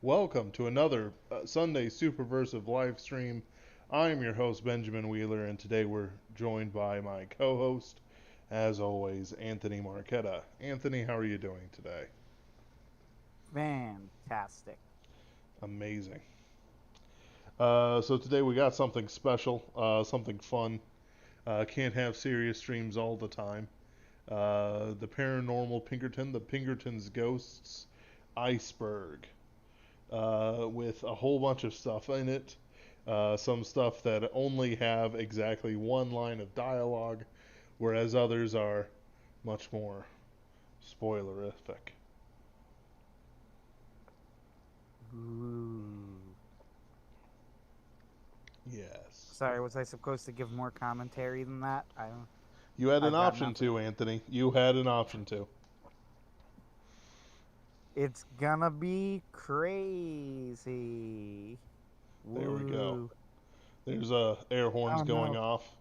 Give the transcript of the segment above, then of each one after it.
Welcome to another Sunday Superversive live stream. I'm your host, Benjamin Wheeler, and today we're joined by my co host, as always, Anthony Marquetta. Anthony, how are you doing today? Fantastic. Amazing. So today we got something special, something fun. Can't have serious streams all the time. The Paranormal Pinkerton, the Pinkerton's Ghosts, Iceberg, with a whole bunch of stuff in it. Some stuff that only have exactly one line of dialogue, whereas others are much more spoilerific. Ooh. Yes. Sorry, was I supposed to give more commentary than that? You had an I've got option nothing. to, Anthony. You had an option to. It's gonna be crazy. There we go. Woo. There's air horns Oh going no. off. Oh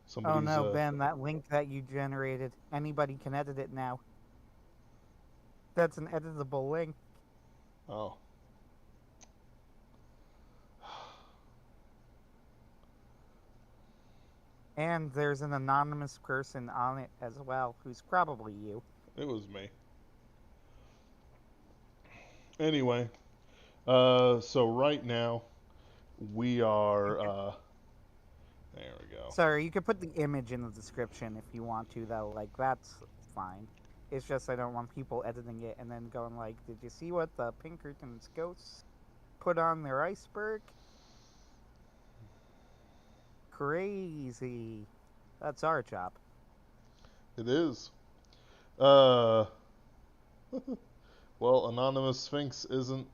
Somebody's no, Ben, that link that you generated. Anybody can edit it now. That's an editable link. oh. And there's an anonymous person on it as well, who's probably you. It was me. Anyway, so right now we are there we go. Sorry, you could put the image in the description if you want to, though. Like, that's fine. It's just I don't want people editing it and then going like, "Did you see what the Pinkerton's ghosts put on their iceberg? Crazy." That's our job. It is. Uh well, anonymous sphinx isn't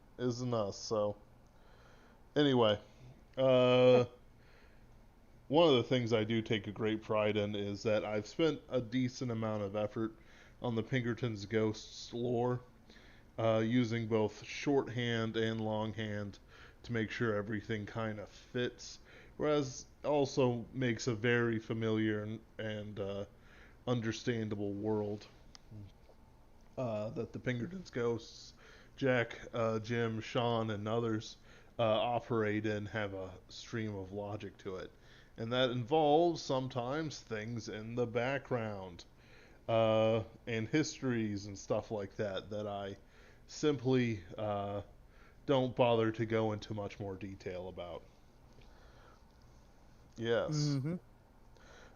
us, so anyway, uh one of the things I do take a great pride in is that I've spent a decent amount of effort on the Pinkerton's ghosts lore, using both shorthand and longhand to make sure everything kind of fits, whereas also makes a very familiar and understandable world that the Pinkerton's ghosts, Jack, Jim, Sean, and others operate in have a stream of logic to it. And that involves sometimes things in the background and histories and stuff like that I simply don't bother to go into much more detail about. Yes.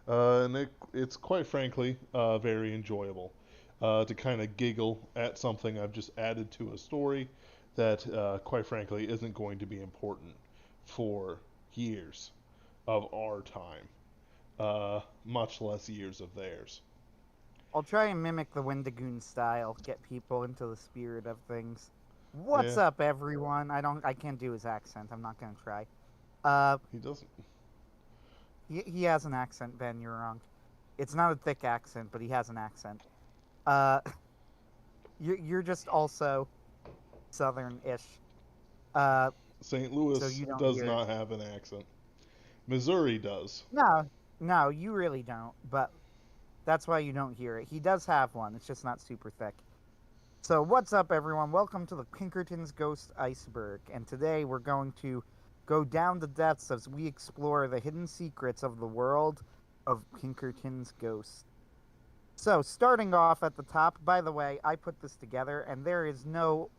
Mm-hmm. It's quite frankly very enjoyable to kind of giggle at something I've just added to a story that, quite frankly, isn't going to be important for years of our time, much less years of theirs. I'll try and mimic the Wendigoon style, get people into the spirit of things. What's Yeah, up, everyone? I can't do his accent. I'm not gonna try. Uh, he doesn't. he has an accent, Ben. You're wrong. It's not a thick accent, but he has an accent. Uh, you're just also southern-ish. Uh, St. so Louis you don't does hear it. not have an accent. Missouri does. No, no, you really don't. But that's why you don't hear it. He does have one. It's just not super thick. So what's up, everyone? Welcome to the Pinkerton's Ghost Iceberg, and today we're going to go down the depths as we explore the hidden secrets of the world of Pinkerton's Ghost. So, starting off at the top, by the way, I put this together, and there is no.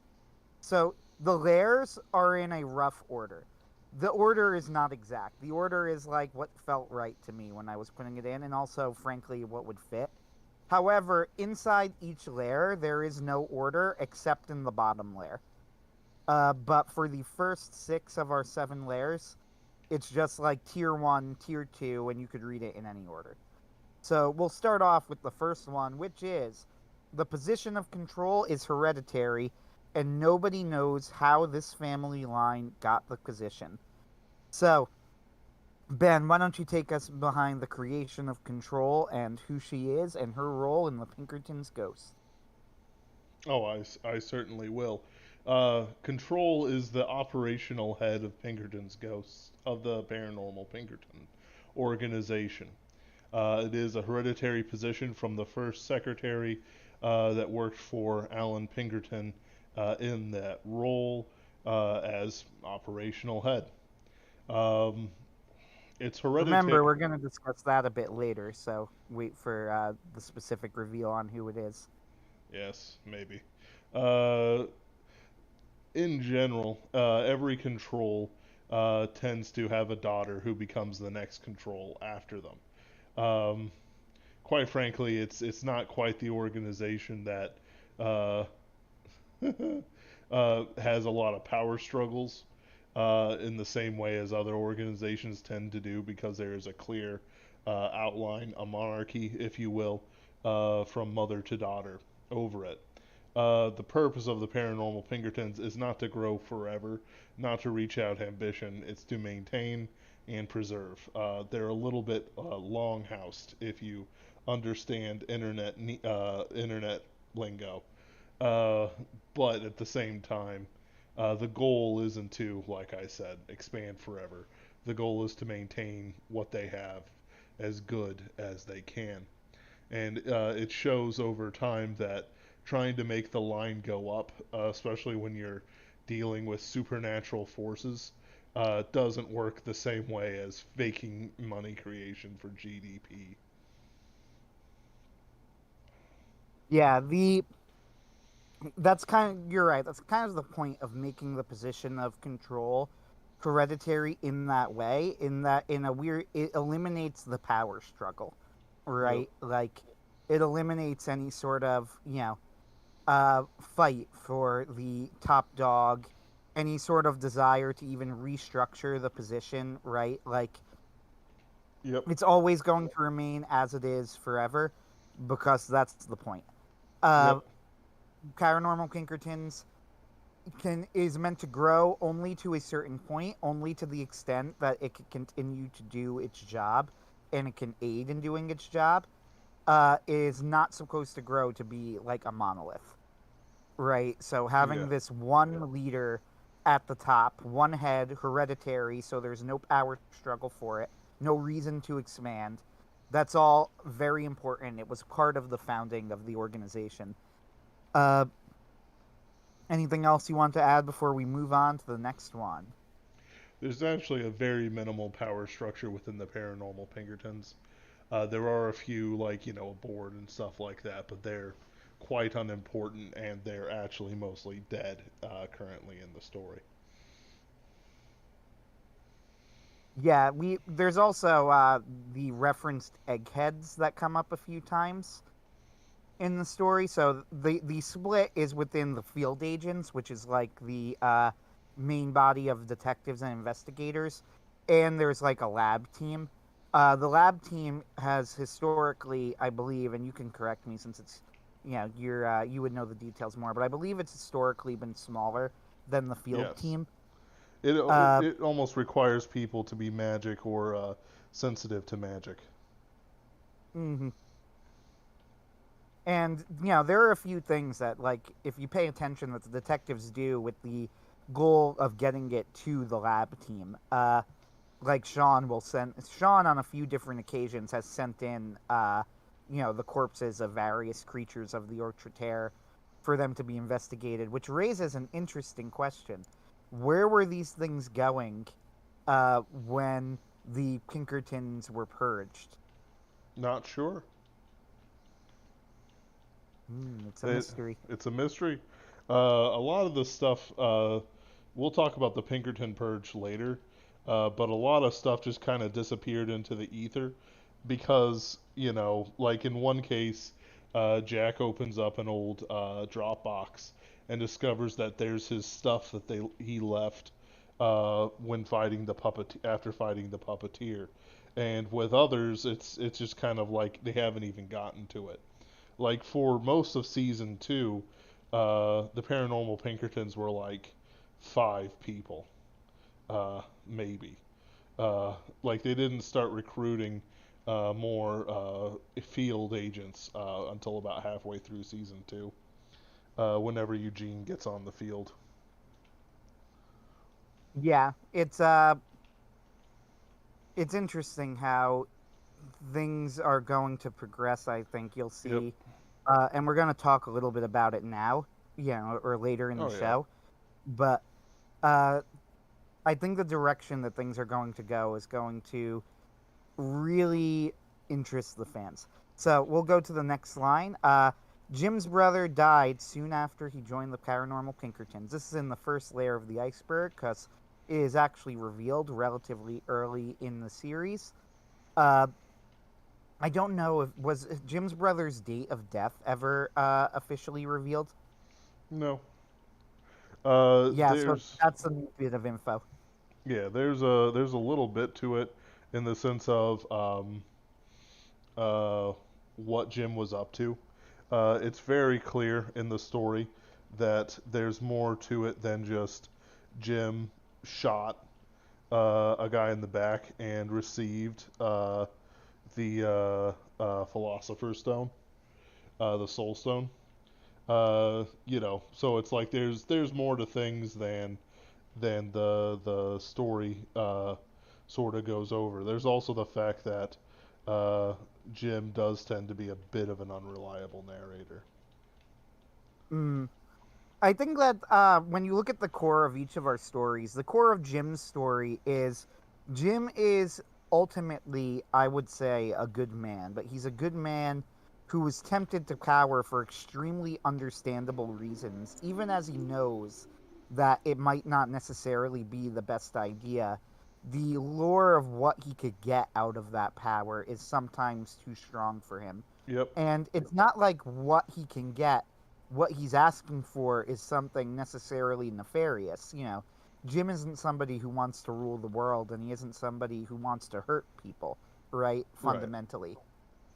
So, the layers are in a rough order. The order is not exact. The order is like what felt right to me when I was putting it in, and also, frankly, what would fit. However, inside each layer, there is no order except in the bottom layer. But for the first six of our seven layers, it's just like tier one, tier two, and you could read it in any order. So we'll start off with the first one, which is the position of control is hereditary, and nobody knows how this family line got the position. So, Ben, why don't you take us behind the creation of control and who she is and her role in the Pinkerton's ghost? Oh, I certainly will. Control is the operational head of Pinkerton's Ghosts, of the Paranormal Pinkerton organization. It is a hereditary position from the first secretary that worked for Alan Pinkerton in that role. as operational head. Um, it's hereditary. Remember, we're going to discuss that a bit later, so wait for the specific reveal on who it is. Yes, maybe. Uh, in general, every control tends to have a daughter who becomes the next control after them. Quite frankly, it's not quite the organization that uh, has a lot of power struggles in the same way as other organizations tend to do, because there is a clear outline, a monarchy, if you will, from mother to daughter over it. The purpose of the paranormal Pinkertons is not to grow forever, not to reach out ambition. It's to maintain and preserve. They're a little bit long-housed if you understand internet lingo. Uh, but at the same time, the goal isn't to, like I said, expand forever. The goal is to maintain what they have as good as they can. And it shows over time that trying to make the line go up, especially when you're dealing with supernatural forces, doesn't work the same way as faking money creation for GDP. Yeah, the that's kind of, you're right. That's kind of the point of making the position of control hereditary in that way, in that in a weird it eliminates the power struggle, Yep. right? Like it eliminates any sort of, fight for the top dog, any sort of desire to even restructure the position, right? Like Yep. it's always going to remain as it is forever because that's the point. Uh Yep. Paranormal Pinkertons can is meant to grow only to a certain point, only to the extent that it can continue to do its job and it can aid in doing its job. Is not supposed to grow to be like a monolith, right? So Yeah. having this one leader at the top, one head, hereditary, so there's no power struggle for it, no reason to expand. That's all very important. It was part of the founding of the organization. Uh, Anything else you want to add before we move on to the next one? There's actually a very minimal power structure within the paranormal Pinkertons. There are a few, like, a board and stuff like that, but they're quite unimportant, and they're actually mostly dead currently in the story. Yeah, we there's also the referenced eggheads that come up a few times in the story. So the split is within the field agents, which is like the main body of detectives and investigators, and there's like a lab team. The lab team has historically, I believe, and you can correct me since it's, you would know the details more, but I believe it's historically been smaller than the field Yes. team. It Uh, it almost requires people to be magic or sensitive to magic. mhm. And there are a few things that, like, if you pay attention, that the detectives do with the goal of getting it to the lab team. Like Sean on a few different occasions has sent in, the corpses of various creatures of the Orchard for them to be investigated, which raises an interesting question: where were these things going, when the Pinkertons were purged? Not sure. It's a It, mystery. it's a mystery. A lot of the stuff, we'll talk about the Pinkerton Purge later, but a lot of stuff just kind of disappeared into the ether because, like in one case, Jack opens up an old Dropbox and discovers that there's his stuff that he left when fighting the puppet after fighting the puppeteer, and with others, it's just kind of like they haven't even gotten to it. Like for most of season two, the paranormal Pinkertons were like 5 people, maybe. Like they didn't start recruiting more field agents until about halfway through season two, whenever Eugene gets on the field. Yeah, it's interesting how things are going to progress. I think you'll Yep. see, and we're going to talk a little bit about it now, or later in the Oh yeah. show. But Uh, I think the direction that things are going to go is going to really interest the fans. So we'll go to the next line. Jim's brother died soon after he joined the Paranormal Pinkertons. This is in the first layer of the iceberg because it is actually revealed relatively early in the series. Uh, I don't know if Jim's brother's date of death ever officially revealed. No. Yeah, so There's that's a bit of info. yeah, there's a little bit to it in the sense of uh, what Jim was up to. It's very clear in the story that there's more to it than just Jim shot a guy in the back and received the Philosopher's Stone, the Soul Stone. So it's like there's more to things than the story sort of goes over. There's also the fact that uh, Jim does tend to be a bit of an unreliable narrator. Mm. I think that when you look at the core of each of our stories, the core of Jim's story is Jim is ultimately, I would say, a good man, but he's a good man who was tempted to power for extremely understandable reasons, even as he knows that it might not necessarily be the best idea. The lure of what he could get out of that power is sometimes too strong for him. Yep. And it's not like what he can get, what he's asking for is something necessarily nefarious. Jim isn't somebody who wants to rule the world, and he isn't somebody who wants to hurt people, right? Right. Fundamentally.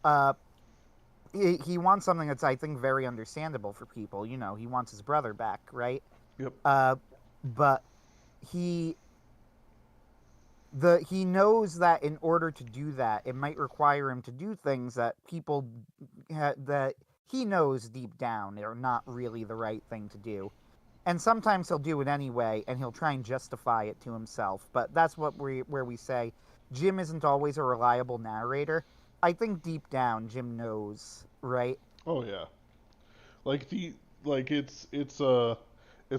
Uh, he wants something that's, I think, very understandable for people. He wants his brother back, right? Yep. Uh, but he he knows that in order to do that, it might require him to do things that people that he knows deep down are not really the right thing to do. And sometimes he'll do it anyway, and he'll try and justify it to himself. But that's where we say Jim isn't always a reliable narrator. I think deep down Jim knows, right? Oh yeah. Like the like it's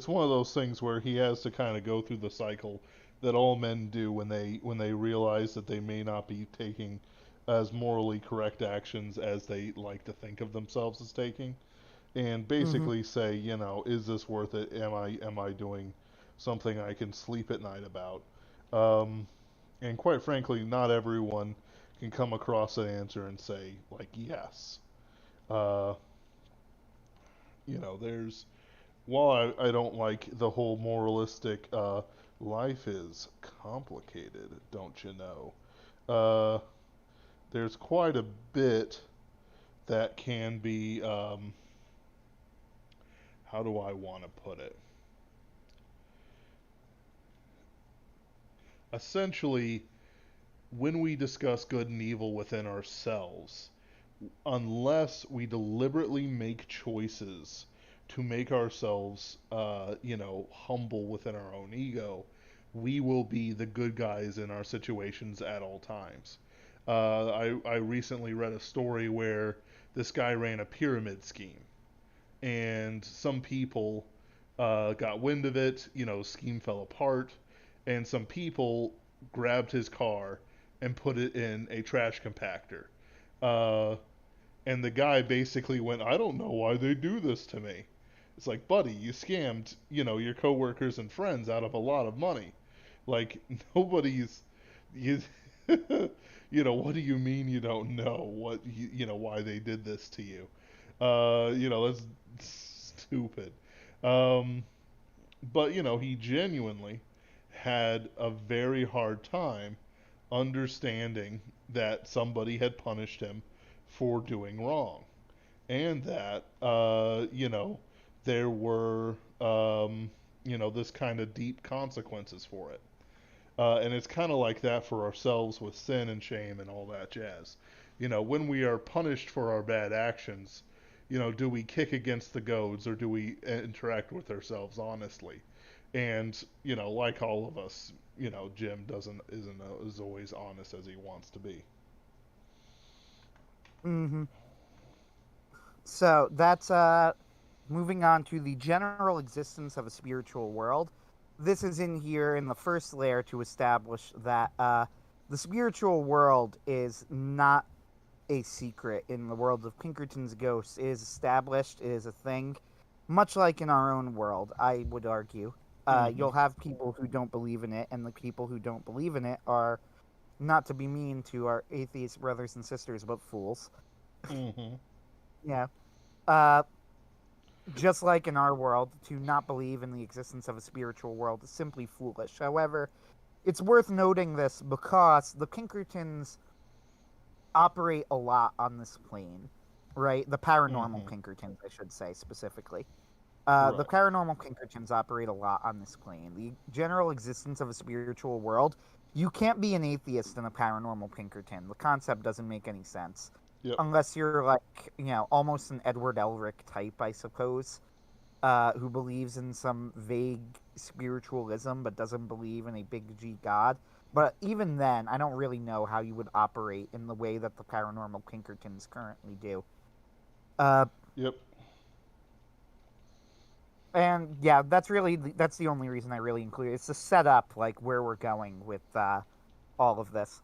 one of those things where he has to kind of go through the cycle that all men do when they realize that they may not be taking as morally correct actions as they like to think of themselves as taking, and Mm-hmm. basically say, is this worth it? Am I doing something I can sleep at night about? And quite frankly, not everyone can come across an answer and say like yes. Uh, there's while I don't like the whole moralistic life is complicated, don't you know? Uh, there's quite a bit that can be how do I want to put it? Essentially, when we discuss good and evil within ourselves, unless we deliberately make choices to make ourselves, humble within our own ego, we will be the good guys in our situations at all times. I recently read a story where this guy ran a pyramid scheme, and some people got wind of it. Scheme fell apart, and some people grabbed his car and put it in a trash compactor. Uh, and the guy basically went, I don't know why they do this to me. It's like, buddy, you scammed, your coworkers and friends out of a lot of money. Like, nobody's, you, what do you mean you don't know why they did this to you? That's stupid. Um, but, he genuinely had a very hard time understanding that somebody had punished him for doing wrong, and that there were this kind of deep consequences for it. And it's kind of like that for ourselves with sin and shame and all that jazz. When we are punished for our bad actions, do we kick against the goads or do we interact with ourselves honestly? And like all of us, Jim doesn't isn't is always honest as he wants to be. Mm-hmm. So that's moving on to the general existence of a spiritual world. this is in here in the first layer to establish that the spiritual world is not a secret in the world of Pinkerton's ghosts. It is established, it is a thing, much like in our own world, I would argue. Mm-hmm. You'll have people who don't believe in it, and the people who don't believe in it are, not to be mean to our atheist brothers and sisters, but fools. Mm-hmm. Yeah. Uh, just like in our world, to not believe in the existence of a spiritual world is simply foolish. However, it's worth noting this because the Pinkertons operate a lot on this plane, right? The paranormal Mm-hmm. Pinkertons, I should say specifically. The Right. paranormal Pinkertons operate a lot on this plane. The general existence of a spiritual world. You can't be an atheist in a paranormal Pinkerton. The concept doesn't make any sense. Yep. Unless you're like, almost an Edward Elric type, I suppose, who believes in some vague spiritualism but doesn't believe in a big G God. But even then, I don't really know how you would operate in the way that the paranormal Pinkertons currently do. Uh, Yep. and yeah, that's the only reason I really include it. It's to set up like where we're going with all of this.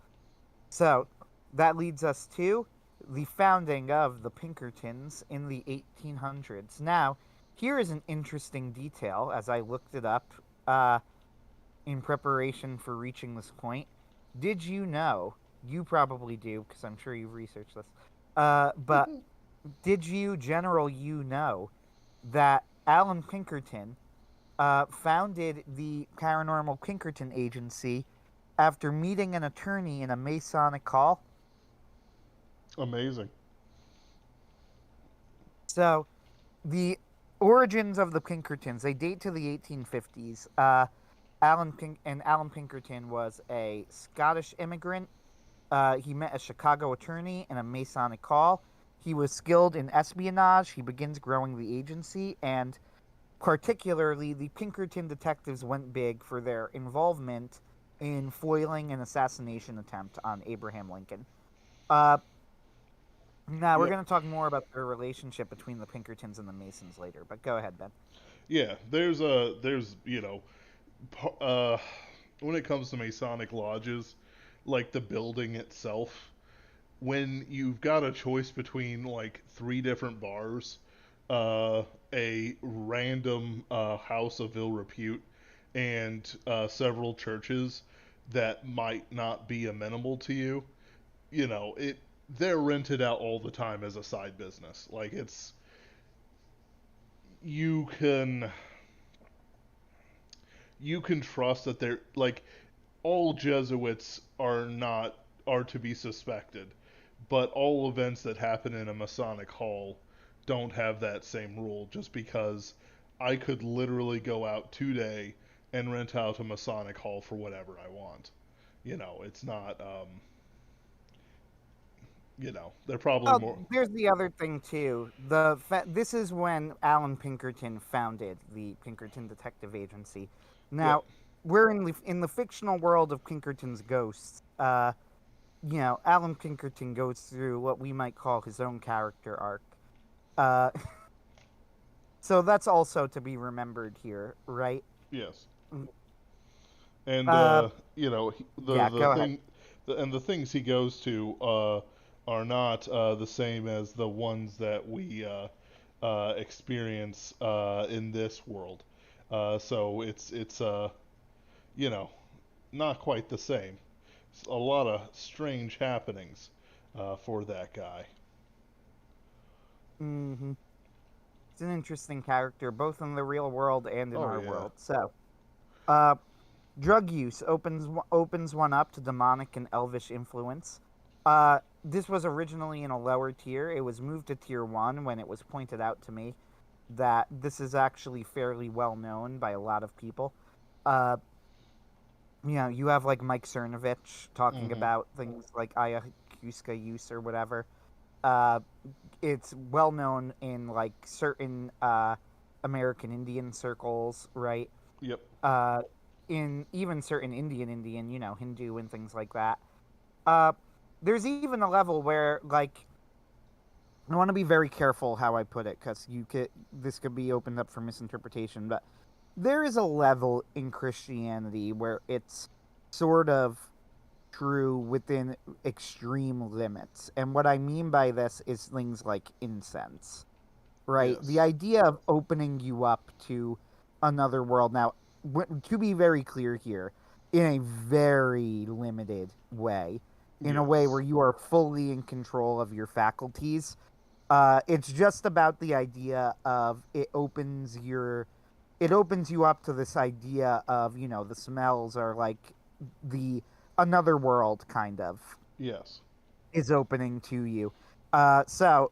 So that leads us to the founding of the Pinkertons in the 1800s. Now, here is an interesting detail as I looked it up in preparation for reaching this point. Did you know? You probably do because I'm sure you've researched this. But did you know that Alan Pinkerton founded the Paranormal Pinkerton Agency after meeting an attorney in a Masonic hall? Amazing. So, the origins of the Pinkertons, they date to the 1850s. Alan Pinkerton was a Scottish immigrant. He met a Chicago attorney in a Masonic hall. He was skilled in espionage. He begins growing the agency, and particularly the Pinkerton detectives went big for their involvement in foiling an assassination attempt on Abraham Lincoln. Uh, Now, we're Yep. going to talk more about the relationship between the Pinkertons and the Masons later, but go ahead, Ben. Yeah. There's when it comes to Masonic lodges, like the building itself, when you've got a choice between like three different bars, a random house of ill repute, and several churches that might not be amenable to you, they're rented out all the time as a side business. Like you can you can trust that they're like all Jesuits are to be suspected, but all events that happen in a Masonic hall don't have that same rule. Just because I could literally go out today and rent out a Masonic hall for whatever I want. It's not. They're probably Oh, more. there's the other thing too. This is when Alan Pinkerton founded the Pinkerton Detective Agency. Yep. Now, we're in the fictional world of Pinkerton's ghosts. Alan Pinkerton goes through what we might call his own character arc. Uh, so that's also to be remembered here, right? Yes. Mm. And Uh, the yeah, the go ahead. thing, and the things he goes to are not the same as the ones that we experience in this world. So it's you know not quite the same. It's a lot of strange happenings for that guy. Hmm. It's an interesting character, both in the real world and in Oh our yeah. world. So, uh, drug use opens one up to demonic and elvish influence. This was originally in a lower tier. It was moved to tier one when it was pointed out to me that this is actually fairly well known by a lot of people. Uh, you have like Mike Cernovich talking Mhm. about things like ayahuasca use or whatever. Uh, it's well known in like certain American Indian circles, right? Yep. Uh, in even certain Indian, Hindu and things like that. Uh, there's even a level where like I want to be very careful how I put it because this could be opened up for misinterpretation, but there is a level in Christianity where it's sort of true within extreme limits. And what I mean by this is things like incense, right? The Yes. idea of opening you up to another world. Now, to be very clear here, in a very limited way, in a way where Yes. you are fully in control of your faculties. It's just about the idea of it opens you up to this idea of, the smells are like the another world kind of Yes. is opening to you. So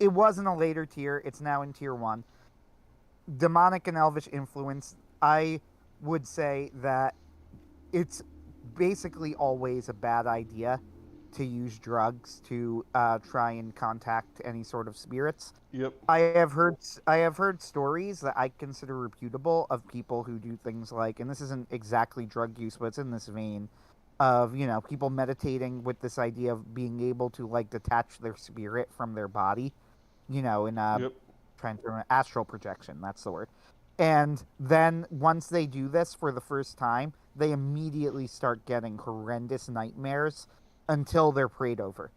it was in a later tier. It's now in tier one. Demonic and elvish influence. I would say that it's basically always a bad idea to use drugs to try and contact any sort of spirits. Yep. I have heard stories that I consider reputable of people who do things like, and this isn't exactly drug use, but it's in this vein of, people meditating with this idea of being able to like detach their spirit from their body, in Yep. trying to remember, astral projection, that's the word. And then once they do this for the first time, they immediately start getting horrendous nightmares until they're prayed over,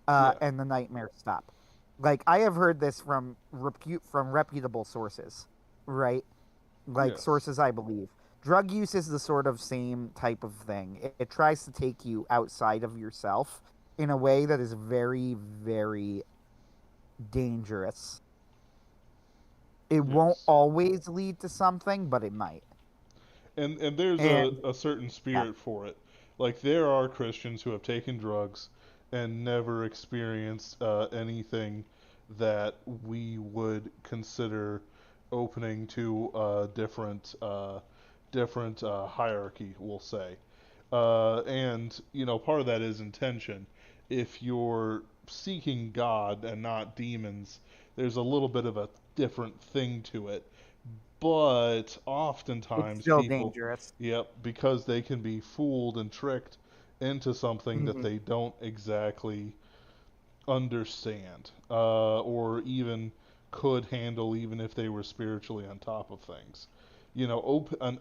Yeah. and the nightmares stop. Like I have heard this from reputable sources, right? Like Yes. sources I believe. Drug use is the sort of same type of thing. It tries to take you outside of yourself in a way that is very, very dangerous. It won't Yes. always lead to something, but it might. And there's And a certain yeah, spirit for it. Like there are Christians who have taken drugs and never experienced anything that we would consider opening to a different hierarchy, we'll say. And part of that is intention. If you're seeking God and not demons, there's a little bit of a different thing to it. But it's oftentimes still people, dangerous. yep, because they can be fooled and tricked into something that Hmm. they don't exactly understand, or even could handle, even if they were spiritually on top of things. An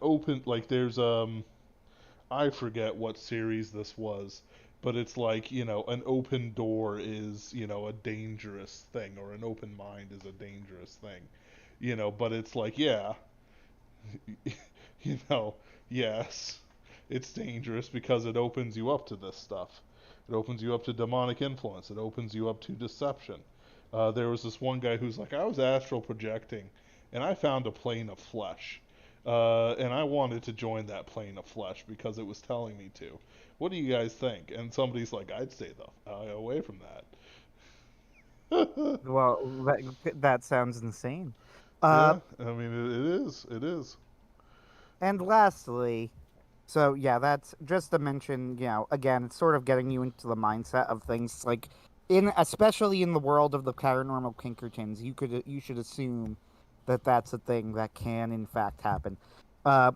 open, like there's I forget what series this was, but it's like, an open door is, a dangerous thing, or an open mind is a dangerous thing. But it's like, yeah, you know, yes, it's dangerous because it opens you up to this stuff. It opens you up to demonic influence. It opens you up to deception. There was this one guy who's like, I was astral projecting, and I found a plane of flesh. And I wanted to join that plane of flesh because it was telling me to. What do you guys think? And somebody's like, I'd stay the away from that. Well, that sounds insane. Uh, Yeah, I mean, it is. It is. and lastly, so yeah, that's just to mention, again, it's sort of getting you into the mindset of things like especially in the world of the paranormal Pinkertons, you should assume that that's a thing that can in fact happen. Uh,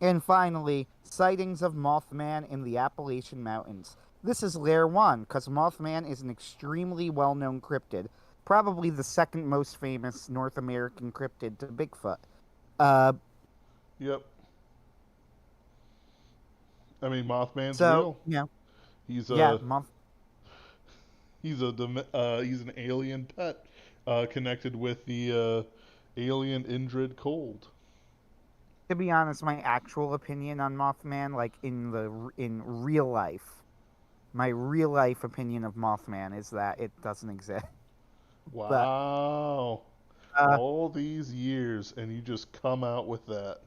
and finally, sightings of Mothman in the Appalachian Mountains. This is layer one because Mothman is an extremely well-known cryptid, probably the second most famous North American cryptid to Bigfoot. Uh, Yep. I mean, Mothman's so real. He's yeah, a he's an alien pet, connected with the alien Indrid Cold. to be honest, my actual opinion on Mothman, like in real life, my real life opinion of Mothman is that it doesn't exist. But Wow, uh, all these years and you just come out with that.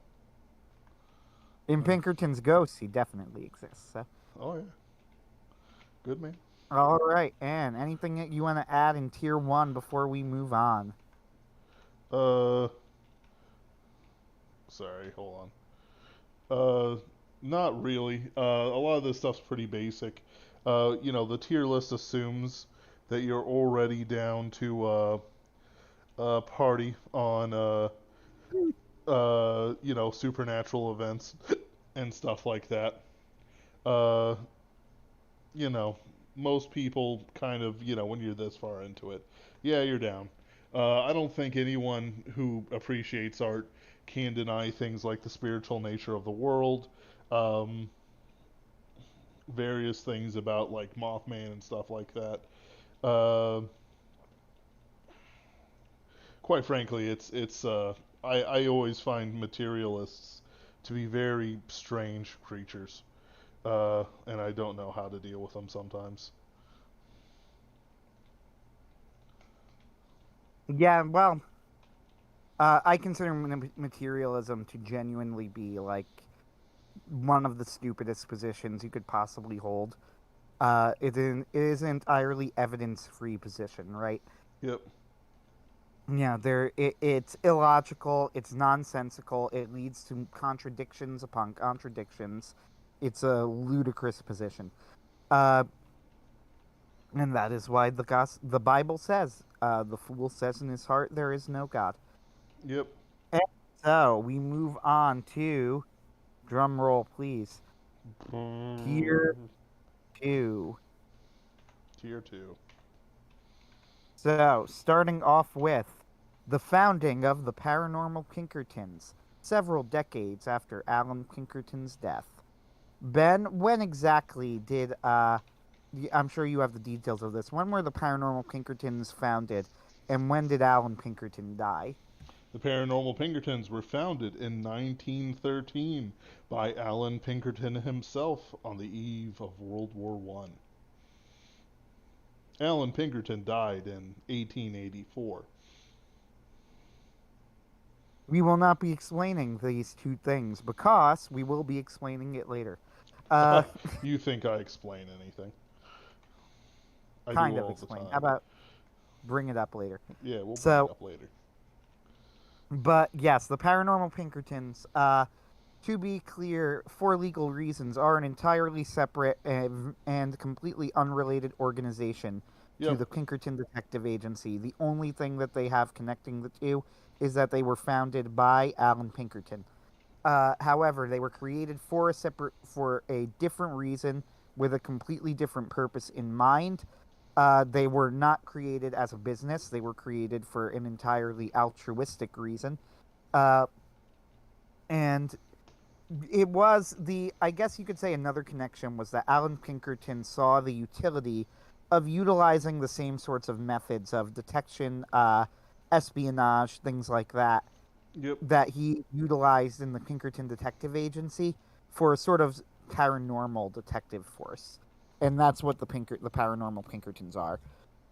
in Uh, Pinkerton's ghost, he definitely exists. So, oh yeah, good man. all right, and anything that you want to add in tier one before we move on? Uh, Sorry, hold on. Not really. A lot of this stuff's pretty basic. The tier list assumes that you're already down to party on supernatural events and stuff like that. Uh, you know, Most people kind of, when you're this far into it, yeah, you're down. I don't think anyone who appreciates art can deny things like the spiritual nature of the world, um, various things about like Mothman and stuff like that. Uh, quite frankly, I always find materialists to be very strange creatures, and I don't know how to deal with them sometimes. Yeah, well, I consider materialism to genuinely be like one of the stupidest positions you could possibly hold. It is an entirely evidence-free position, right? Yep. Yeah, it's illogical, it's nonsensical, it leads to contradictions upon contradictions. It's a ludicrous position. Uh, and that is why the Bible says, the fool says in his heart there is no God. Yep. And so we move on to drum roll, please. Tier two. Tier two. So, starting off with the founding of the Paranormal Pinkertons, several decades after Alan Pinkerton's death. Ben, when exactly did I'm sure you have the details of this. When were the Paranormal Pinkertons founded, and when did Alan Pinkerton die? The Paranormal Pinkertons were founded in 1913 by Alan Pinkerton himself on the eve of World War One. Alan Pinkerton died in 1884. We will not be explaining these two things because we will be explaining it later. Uh, You think I explain anything? I do kind of all the explain. How time. about bring it up later? Yeah, we'll bring it So, up later. but yes, the Paranormal Pinkertons, to be clear, for legal reasons, are an entirely separate and completely unrelated organization to Yep. the Pinkerton Detective Agency. The only thing that they have connecting the two is that they were founded by Alan Pinkerton. However, they were created for a different reason with a completely different purpose in mind. They were not created as a business. They were created for an entirely altruistic reason. Uh, and it was I guess you could say another connection was that Alan Pinkerton saw the utility of utilizing the same sorts of methods of detection, espionage, things like that, Yep. that he utilized in the Pinkerton Detective Agency for a sort of paranormal detective force. And that's what the paranormal Pinkertons are.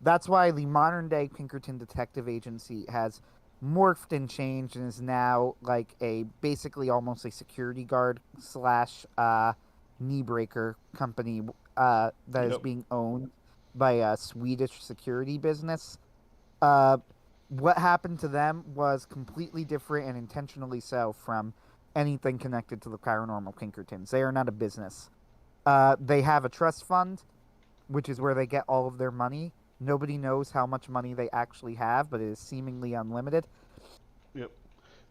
That's why the modern day Pinkerton Detective Agency has morphed and changed and is now like a basically almost a security guard slash knee breaker company that is Yep. being owned by a Swedish security business. Uh, what happened to them was completely different and intentionally so from anything connected to the paranormal Pinkertons. They are not a business. They have a trust fund, which is where they get all of their money. Nobody knows how much money they actually have, but it is seemingly unlimited. Yep.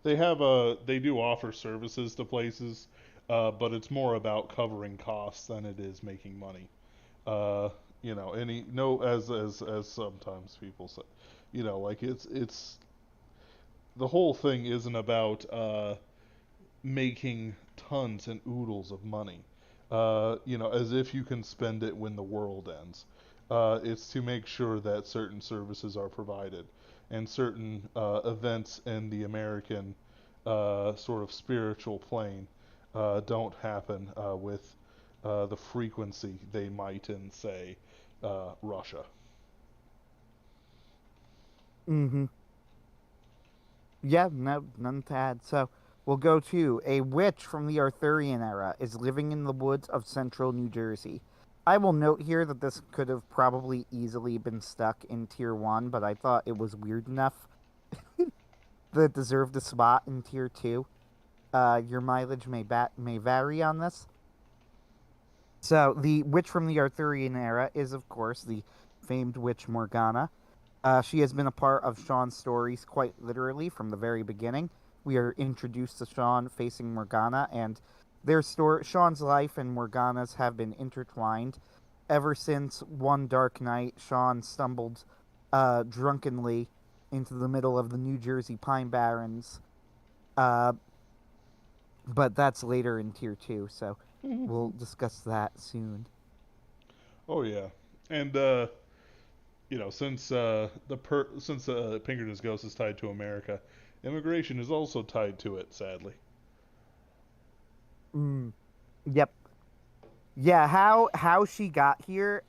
They do offer services to places, but it's more about covering costs than it is making money. Uh, any no as sometimes people say, like it's the whole thing isn't about making tons and oodles of money. As if you can spend it when the world ends. It's to make sure that certain services are provided and certain events in the American sort of spiritual plane don't happen with the frequency they might in, say, Russia. Mm-hmm. Yeah, no, none to add. So we'll go to a witch from the Arthurian era is living in the woods of central New Jersey. I will note here that this could have probably easily been stuck in tier one, but I thought it was weird enough that it deserved a spot in tier two. Your mileage may vary on this. So the witch from the Arthurian era is, of course, the famed witch Morgana. She has been a part of Sean's stories quite literally from the very beginning. We are introduced to Sean facing Morgana, and Sean's life and Morgana's have been intertwined ever since one dark night. Sean stumbled drunkenly into the middle of the New Jersey Pine Barrens. Uh, but that's later in tier 2, so we'll discuss that soon. Oh yeah, and since Pinkerton's ghost is tied to America, immigration is also tied to it. Sadly. Mm, yep. Yeah, how she got here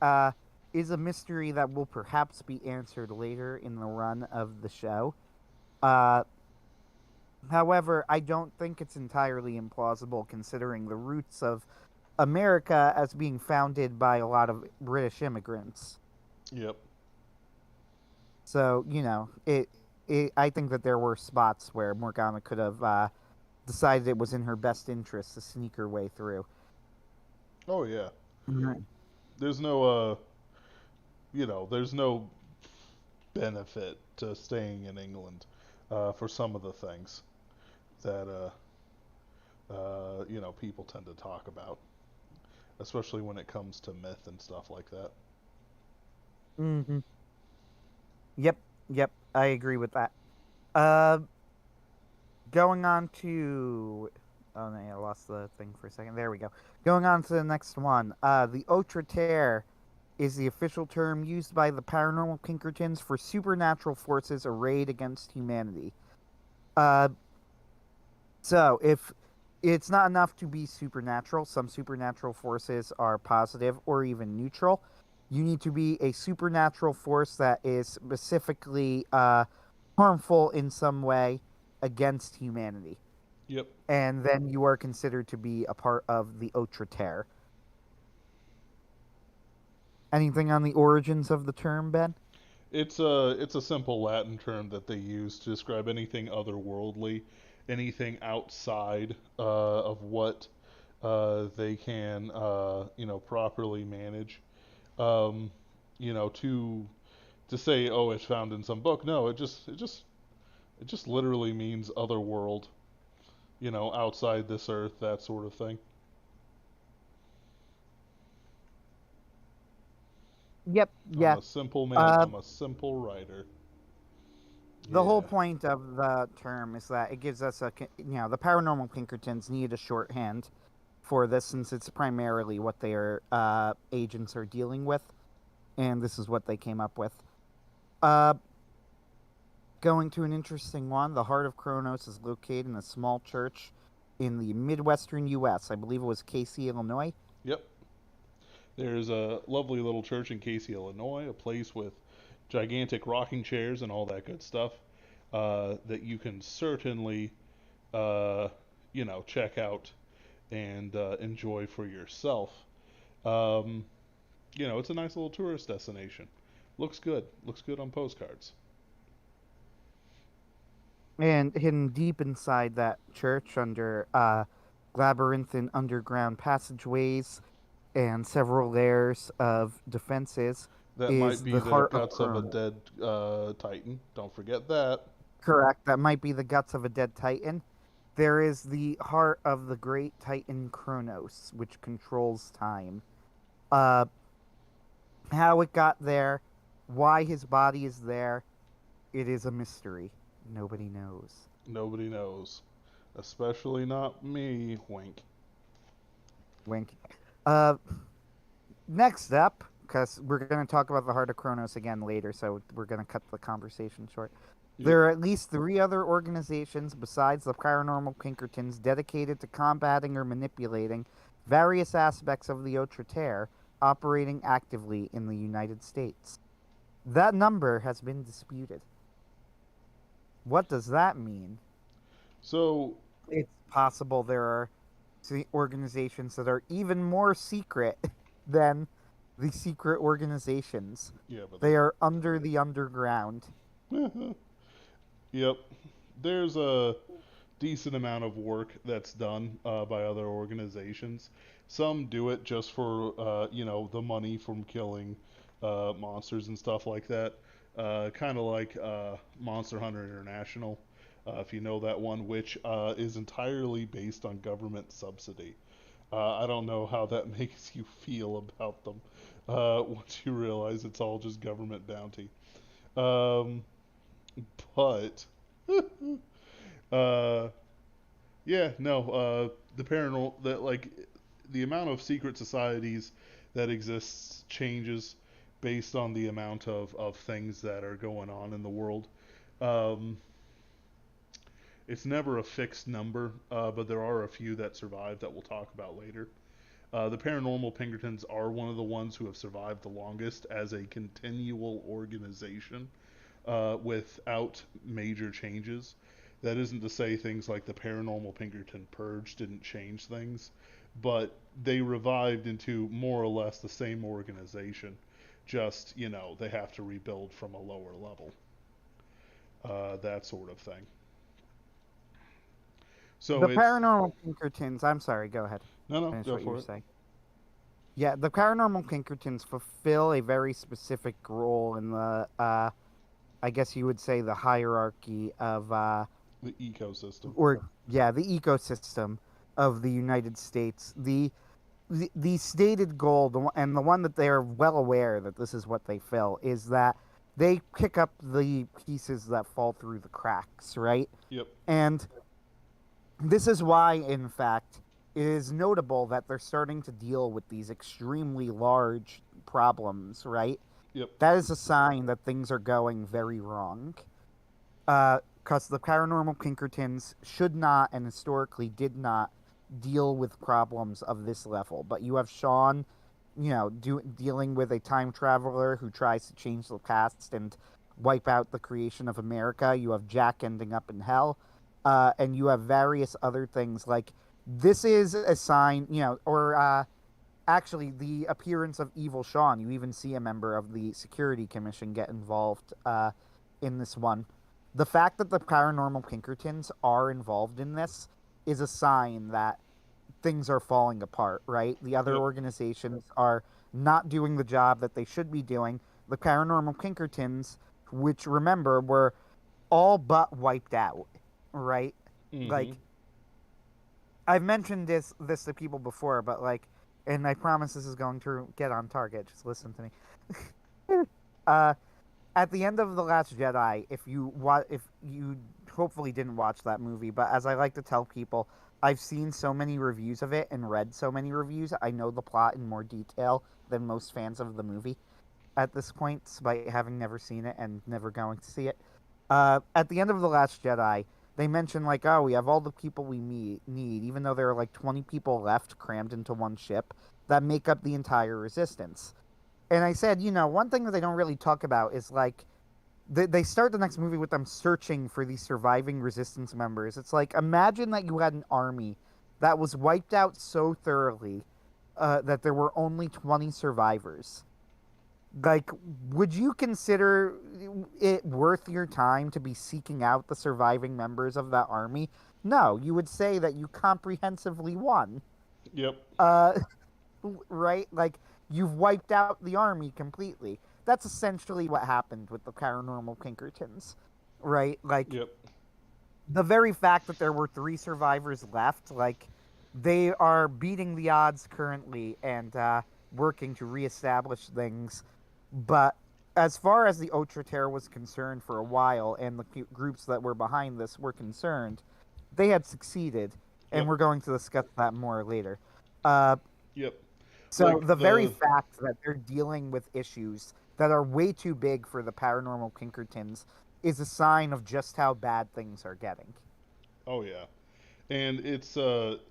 is a mystery that will perhaps be answered later in the run of the show. Uh However, I don't think it's entirely implausible considering the roots of America as being founded by a lot of British immigrants. Yep. So, I think that there were spots where Morgana could have decided it was in her best interest to sneak her way through. Oh yeah. Mhm. There's no there's no benefit to staying in England for some of the things that people tend to talk about, especially when it comes to myth and stuff like that. Mhm. Yep, yep, I agree with that. Uh, Going on to. Oh, no, I lost the thing for a second. There we go. Going on to the next one. The Autre Terre is the official term used by the paranormal Pinkertons for supernatural forces arrayed against humanity. Uh, so, if it's not enough to be supernatural, some supernatural forces are positive or even neutral. You need to be a supernatural force that is specifically harmful in some way against humanity. Yep. And then you are considered to be a part of the Autre Terre. Anything on the origins of the term, Ben? It's a simple Latin term that they use to describe anything otherworldly, anything outside of what they can properly manage. Um, to say, oh, it's found in some book. No, it just literally means other world. Outside this earth, that sort of thing. Yep, I'm yeah. a simple man. Uh, I'm a simple writer. the whole Yeah. point of the term is that it gives us the paranormal Pinkertons need a shorthand for this since it's primarily what their agents are dealing with, and this is what they came up with. Uh, Going to an interesting one, the Heart of Kronos is located in a small church in the Midwestern U.S. I believe it was Casey, Illinois. Yep. There's a lovely little church in Casey, Illinois, a place with gigantic rocking chairs and all that good stuff that you can certainly, check out and enjoy for yourself. Um, it's a nice little tourist destination. Looks good. Looks good on postcards. And hidden deep inside that church, under labyrinthine underground passageways and several layers of defenses, That might is be the the Heart of guts of a Kronos. dead Titan. Don't forget that. Correct. That might be the guts of a dead Titan. There is the heart of the great Titan Kronos, which controls time. Uh, how it got there, why his body is there, it is a mystery. Nobody knows. Nobody knows. Especially not me, wink. Wink. Uh, Next up, because we're going to talk about the Heart of Kronos again later, so we're going to cut the conversation short. Yep. There are at least 3 other organizations besides the Paranormal Pinkertons dedicated to combating or manipulating various aspects of the Autre Terre operating actively in the United States. That number has been disputed. What does that mean? So, It's possible there are organizations that are even more secret than the secret organizations. yeah, but They are under the underground. they. Yep. There's a decent amount of work that's done by other organizations. Some do it just for the money from killing monsters and stuff like that. Kind of like Monster Hunter International, if you know that one, which is entirely based on government subsidy. I don't know how that makes you feel about them once you realize it's all just government bounty. Um, But uh, yeah, no, the paranormal that like the amount of secret societies that exists changes based on the amount of things that are going on in the world. Um, it's never a fixed number, but there are a few that survive that we'll talk about later. The paranormal Pinkertons are one of the ones who have survived the longest as a continual organization without major changes. That isn't to say things like the paranormal Pinkerton Purge didn't change things, but they revived into more or less the same organization. Just, they have to rebuild from a lower level. That sort of thing. So The it's. paranormal Pinkertons. I'm sorry. Go ahead. No, no, Finish go what you for were it. saying. Yeah, the paranormal Pinkertons fulfill a very specific role in the, I guess you would say, the hierarchy of, The ecosystem. or yeah, the ecosystem of the United States. The stated goal, and the one that they are well aware that this is what they fill, is that they pick up the pieces that fall through the cracks, right? Yep, And this is why, in fact, it is notable that they're starting to deal with these extremely large problems, right? yep, That is a sign that things are going very wrong. Because the paranormal Pinkertons should not and historically did not deal with problems of this level. But you have Sean, dealing with a time traveler who tries to change the past and wipe out the creation of America. You have Jack ending up in hell. And you have various other things like this is a sign, or actually the appearance of Evil Sean. You even see a member of the Security Commission get involved in this one. The fact that the paranormal Pinkertons are involved in this is a sign that things are falling apart, right? The other yep, organizations are not doing the job that they should be doing. The paranormal Pinkertons, which remember were all but wiped out, right? Like mm-hmm. I've mentioned this to people before, but like, and I promise this is going to get on target. Just listen to me. uh, at the end of the Last Jedi, if you hopefully didn't watch that movie, but as I like to tell people, I've seen so many reviews of it and read so many reviews. I know the plot in more detail than most fans of the movie at this point, despite having never seen it and never going to see it. At the end of the Last Jedi, they mention like, oh, we have all the people we need, even though there are like 20 people left crammed into one ship that make up the entire resistance. And I said, one thing that they don't really talk about is like they start the next movie with them searching for these surviving resistance members. It's like imagine that you had an army that was wiped out so thoroughly that there were only 20 survivors. Like, would you consider it worth your time to be seeking out the surviving members of that army? No, you would say that you comprehensively won. Yep, Uh, right? Like, you've wiped out the army completely. That's essentially what happened with the paranormal Pinkertons, right? Like, yep, the very fact that there were three survivors left, like, they are beating the odds currently and working to reestablish things. But as far as the Autre Terre was concerned for a while, and the groups that were behind this were concerned, they had succeeded, and yep, we're going to discuss that more later. Uh, yep. so Like the very the. fact that they're dealing with issues that are way too big for the paranormal Pinkertons is a sign of just how bad things are getting. Oh yeah. And it's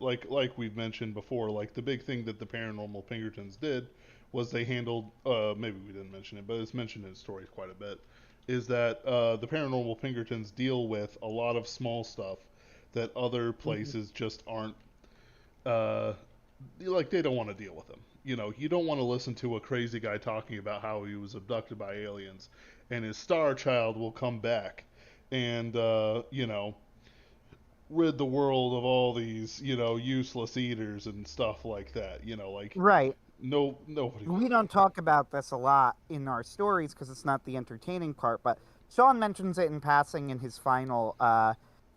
like we've mentioned before, like the big thing that the paranormal Pinkertons did was they handled maybe we didn't mention it, but it's mentioned in stories quite a bit. Is that the paranormal Pinkertons deal with a lot of small stuff that other Mhm. places just aren't uh, like they don't want to deal with them. You don't want to listen to a crazy guy talking about how he was abducted by aliens and his star child will come back and rid the world of all these, useless eaters and stuff like that. Like Right. nobody. We don't talk about this a lot in our stories because it's not the entertaining part, but Sean mentions it in passing in his final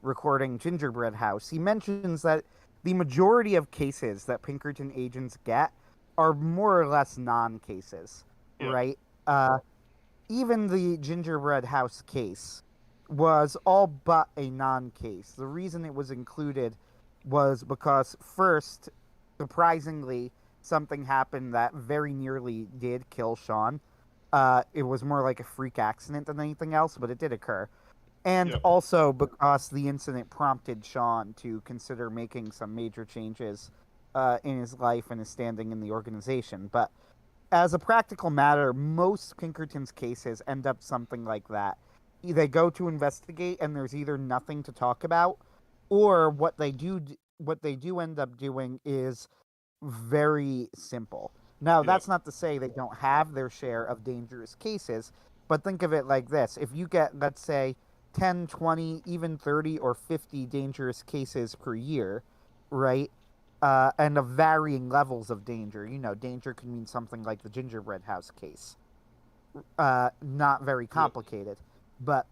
recording, Gingerbread House. He mentions that the majority of cases that Pinkerton agents get are more or less non cases, Yep. right? Even the Gingerbread House case, was all but a non-case. The reason it was included was because first, surprisingly, something happened that very nearly did kill Sean. It was more like a freak accident than anything else, but it did occur. And Yep. also because the incident prompted Sean to consider making some major changes in his life and his standing in the organization. But as a practical matter, most Pinkerton's cases end up something like that. They go to investigate, and there's either nothing to talk about, or what they do end up doing is very simple. Now, Yep. that's not to say they don't have their share of dangerous cases, but think of it like this. If you get, let's say, 10, 20, even 30 or 50 dangerous cases per year, right? And of varying levels of danger. You know, danger can mean something like the gingerbread house case. Not very Yep. complicated. But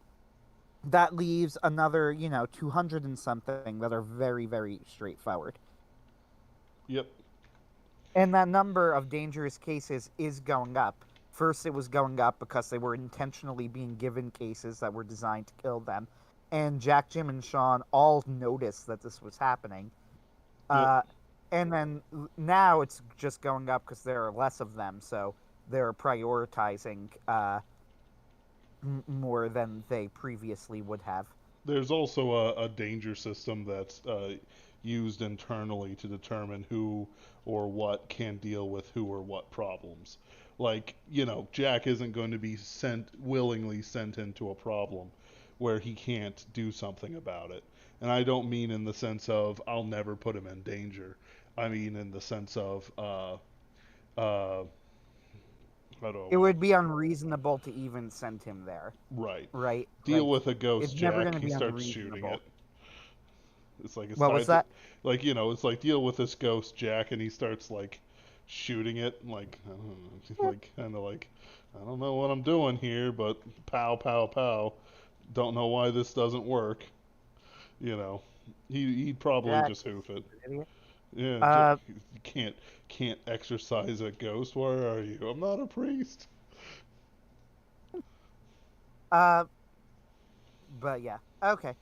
that leaves another, 200 and something that are very, very straightforward. Yep. And that number of dangerous cases is going up. First, it was going up because they were intentionally being given cases that were designed to kill them. And Jack, Jim, and Sean all noticed that this was happening. Yep. Uh, and then now it's just going up because there are less of them. So they're prioritizing more than they previously would have. There's also a danger system that's used internally to determine who or what can deal with who or what problems. Like, Jack isn't going to be willingly sent into a problem where he can't do something about it. And I don't mean in the sense of I'll never put him in danger. I mean in the sense of uh, how do I It want would be unreasonable to even send him there, right. right? Deal Like, with a it's ghost never Jack, going to he be starts shooting unreasonable. it. It's What was time to, that? like, it's like deal with this ghost Jack, and he starts like shooting it, like I don't know, like kind of like I don't know what I'm doing here, but pow pow pow. Don't know why this doesn't work. You know, he'd probably Jack, just hoof it. idiot. Yeah, Jack, Uh, you can't exorcise a ghost. Where are you? I'm not a priest. uh, but yeah. Okay.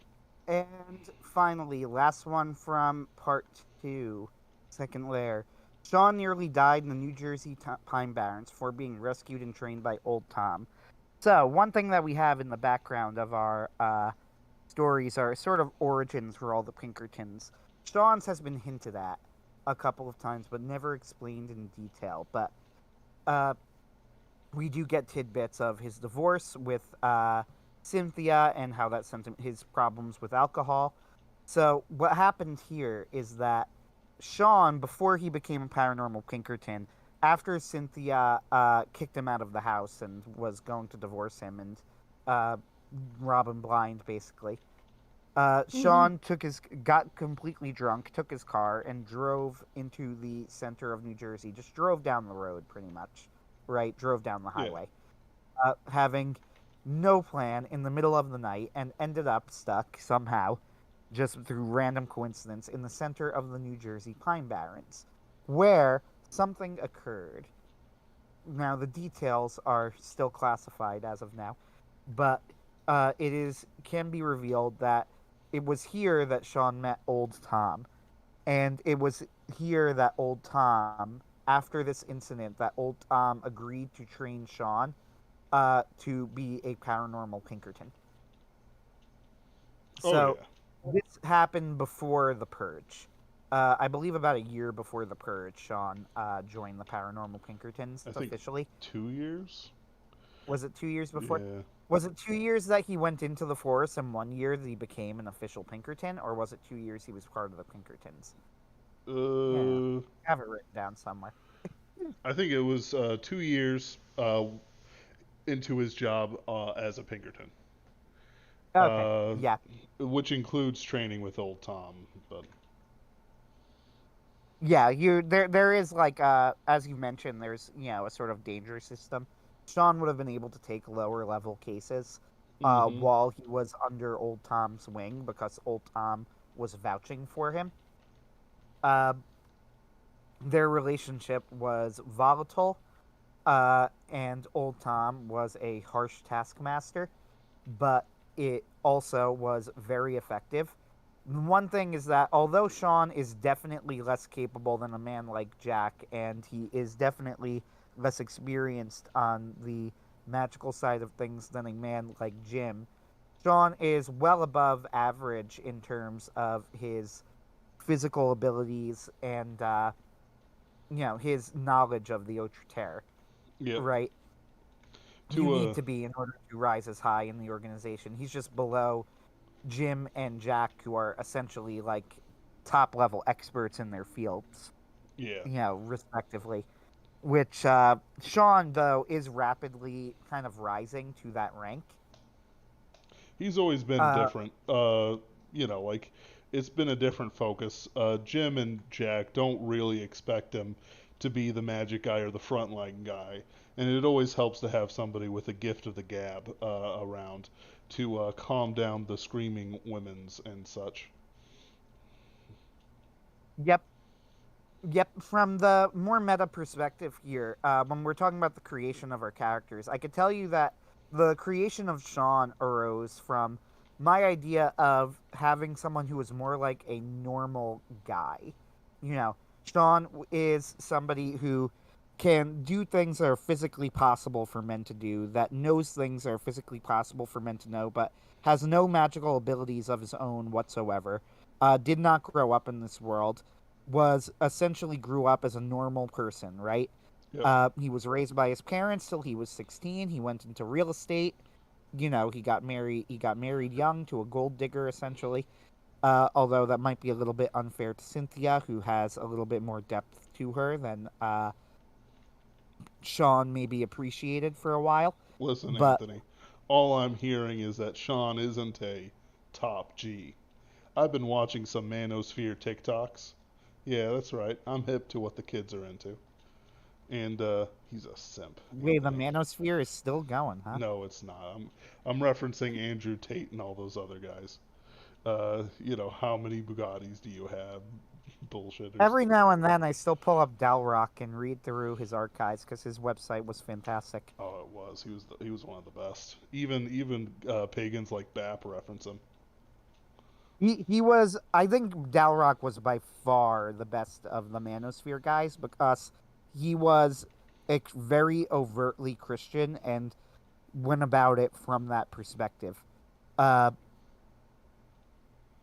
And finally, last one from part two, second layer. Sean nearly died in the New Jersey Pine Barrens for being rescued and trained by Old Tom. So, one thing that we have in the background of our stories are sort of origins for all the Pinkertons. Sean's has been hinted at a couple of times, but never explained in detail. But uh, we do get tidbits of his divorce with Cynthia and how that sent him his problems with alcohol. So what happened here is that Sean, before he became a paranormal Pinkerton, after Cynthia kicked him out of the house and was going to divorce him and uh, rob him blind, basically, Mm-hmm. Sean got completely drunk, took his car, and drove into the center of New Jersey. Just drove down the road, pretty much, right? Drove down the Yeah. highway, having no plan in the middle of the night, and ended up stuck somehow, just through random coincidence, in the center of the New Jersey Pine Barrens, where something occurred. Now, the details are still classified as of now, but it is can be revealed that it was here that Sean met Old Tom, and it was here that Old Tom, after this incident, that Old Tom agreed to train Sean to be a paranormal Pinkerton. Oh So yeah. this happened before the Purge. I believe about a year before the Purge, Sean joined the Paranormal Pinkertons I think officially. 2 years. Was it 2 years before? Yeah. Was it 2 years that he went into the forest and 1 year that he became an official Pinkerton, or was it 2 years he was part of the Pinkertons? Yeah, Uh, I have it written down somewhere. I think it was 2 years into his job as a Pinkerton, Okay, uh, yeah, which includes training with old Tom. But yeah. There is like as you mentioned, there's a sort of danger system. Sean would have been able to take lower level cases, mm-hmm. while he was under Old Tom's wing because Old Tom was vouching for him. Uh, their relationship was volatile, and Old Tom was a harsh taskmaster, but it also was very effective. One thing is that although Sean is definitely less capable than a man like Jack, and he is definitely less experienced on the magical side of things than a man like Jim, Sean is well above average in terms of his physical abilities and his knowledge of the Autre Terre, Yep. right? You To need to be in order to rise as high in the organization. He's just below Jim and Jack, who are essentially like top level experts in their fields, yeah, respectively. Which Sean, though, is rapidly kind of rising to that rank. he's always been Uh, different. Like it's been a different focus. Jim and Jack don't really expect him to be the magic guy or the frontline guy, and it always helps to have somebody with a gift of the gab around to calm down the screaming women's and such. yep, yep. From the more meta perspective here, when we're talking about the creation of our characters, I could tell you that the creation of Sean arose from my idea of having someone who is more like a normal guy. You know, Sean is somebody who can do things that are physically possible for men to do, that knows things that are physically possible for men to know, but has no magical abilities of his own whatsoever. Did not grow up in this world, was essentially grew up as a normal person, right? Yep. He was raised by his parents till he was 16. He went into real estate. He got married. He got married young to a gold digger, essentially. Although that might be a little bit unfair to Cynthia, who has a little bit more depth to her than Sean maybe appreciated for a while. Listen, But Anthony. All I'm hearing is that Sean isn't a top G. I've been watching some Manosphere TikToks. Yeah, that's right. I'm hip to what the kids are into. And he's a simp, wait, the Anthony. manosphere is still going, huh? No, it's not. I'm referencing Andrew Tate and all those other guys. How many Bugattis do you have? Bullshitters. Every now and then, I still pull up Dalrock and read through his archives because his website was fantastic. Oh, it was. He was one of the best. Even pagans like Bap reference him. He was. I think Dalrock was by far the best of the Manosphere guys because he was very overtly Christian and went about it from that perspective. Uh,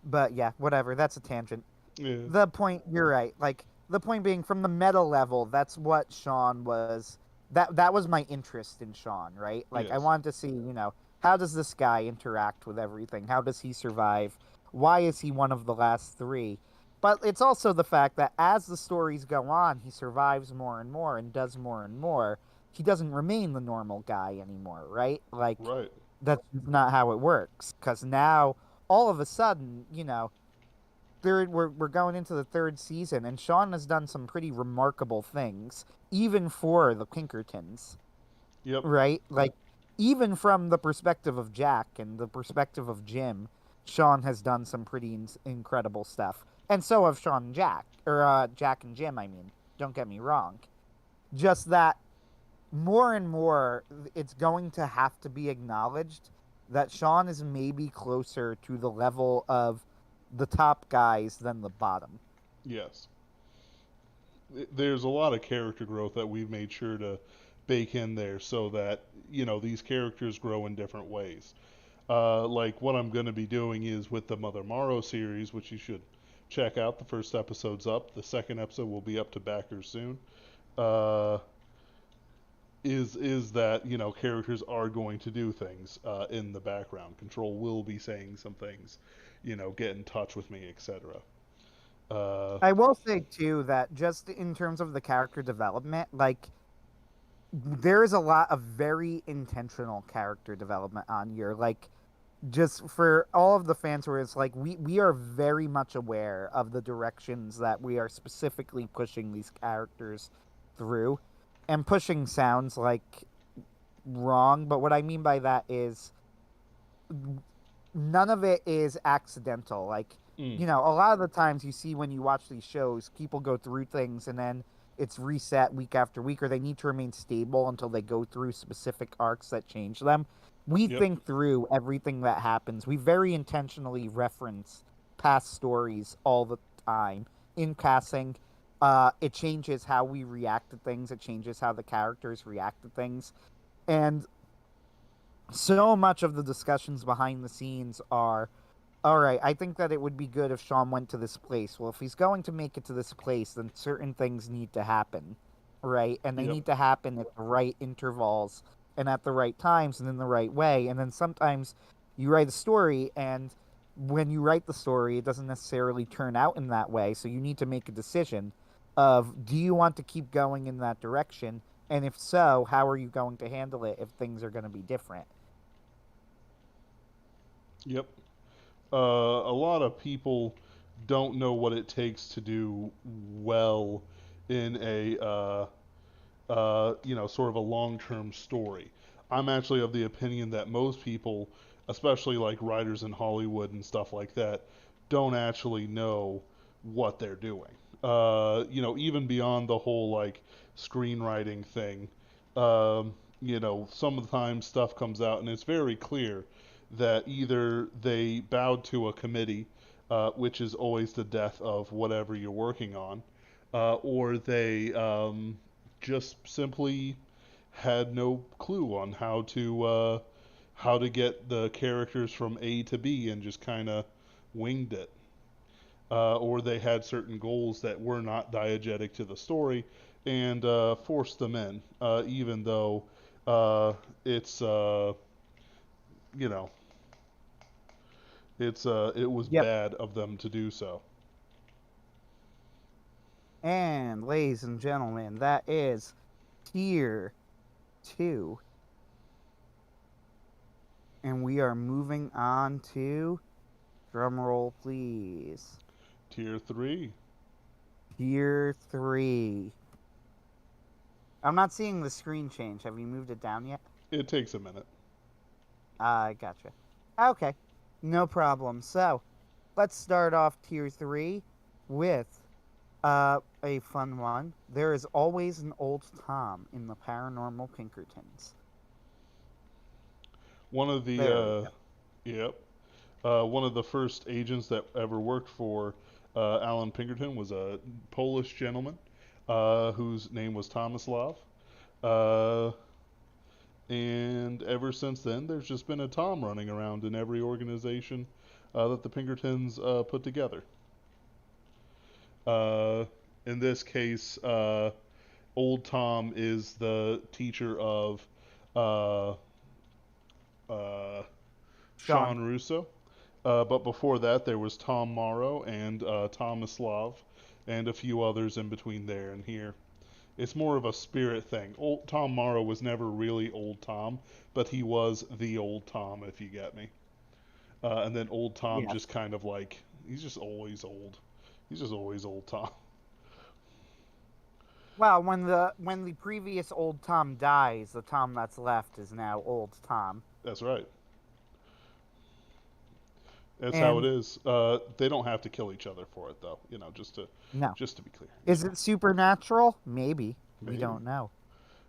but yeah, whatever. That's a tangent. Yeah. The point, you're right. Like the point being, from the meta level, that's what Sean was. That was my interest in Sean, right? Like I Yes. wanted to see, how does this guy interact with everything? How does he survive? Why is he one of the last three? But it's also the fact that as the stories go on, he survives more and more and does more and more. He doesn't remain the normal guy anymore, right? Like Right. that's not how it works. Because now, all of a sudden, we're going into the third season, and Sean has done some pretty remarkable things, even for the Pinkertons, Yep. right? Like, even from the perspective of Jack and the perspective of Jim, Sean has done some pretty incredible stuff, and so have Sean and Jack, or Jack and Jim. I mean, don't get me wrong. Just that more and more, it's going to have to be acknowledged that Sean is maybe closer to the level of the top guys than the bottom. Yes. There's a lot of character growth that we've made sure to bake in there so that these characters grow in different ways. Like what I'm going to be doing is with the Mother Morrow series, which you should check out. The first episode's up. The second episode will be up to backers soon. Uh, is that characters are going to do things in the background. Control will be saying some things, get in touch with me, etc. Uh, I will say too that just in terms of the character development, like there is a lot of very intentional character development on here. Like just for all of the fans where it's like we are very much aware of the directions that we are specifically pushing these characters through. And pushing sounds like wrong, but what I mean by that is none of it is accidental. Like, mm, a lot of the times you see when you watch these shows, people go through things and then it's reset week after week, or they need to remain stable until they go through specific arcs that change them. We Yep. think through everything that happens. We very intentionally reference past stories all the time. In passing, it changes how we react to things. It changes how the characters react to things. And so much of the discussions behind the scenes are, all right, I think that it would be good if Sean went to this place. Well, if he's going to make it to this place, then certain things need to happen, right? And they Yep. need to happen at the right intervals and at the right times and in the right way. And then sometimes you write a story, and when you write the story, it doesn't necessarily turn out in that way. So you need to make a decision of, do you want to keep going in that direction? And if so, how are you going to handle it if things are going to be different? Yep. A lot of people don't know what it takes to do well in a sort of a long-term story. I'm actually of the opinion that most people, especially like writers in Hollywood and stuff like that, don't actually know what they're doing. Even beyond the whole like screenwriting thing, some of the time stuff comes out and it's very clear that either they bowed to a committee, which is always the death of whatever you're working on, or they just simply had no clue on how to get the characters from A to B and just kind of winged it. Or they had certain goals that were not diegetic to the story and forced them in, even though it's you know it was Yep. bad of them to do so. And, ladies and gentlemen, that is tier 2. And we are moving on to, drumroll please, Tier 3. tier 3. I'm not seeing the screen change. Have you moved it down yet? It takes a minute. I gotcha. Okay, no problem. So, let's start off tier 3 with a fun one. There is always an old Tom in the Paranormal Pinkertons. One of the There we go. yep, one of the first agents that ever worked for Alan Pinkerton was a Polish gentleman whose name was Tomislav. Uh, and ever since then, there's just been a Tom running around in every organization that the Pinkertons put together. Uh, in this case, Old Tom is the teacher of uh, Sean. Sean Russo. But before that, there was Tom Morrow and Tomislav and a few others in between there and here. It's more of a spirit thing. Old Tom Morrow was never really Old Tom, but he was the Old Tom, if you get me. And then Old Tom Yes. just kind of like he's just always old. He's just always Old Tom. Well, when the previous old Tom dies, the Tom that's left is now old Tom. That's right. That's how it And is. They don't have to kill each other for it, though. no. Just to be clear. Is it supernatural? Maybe. We Maybe. don't know.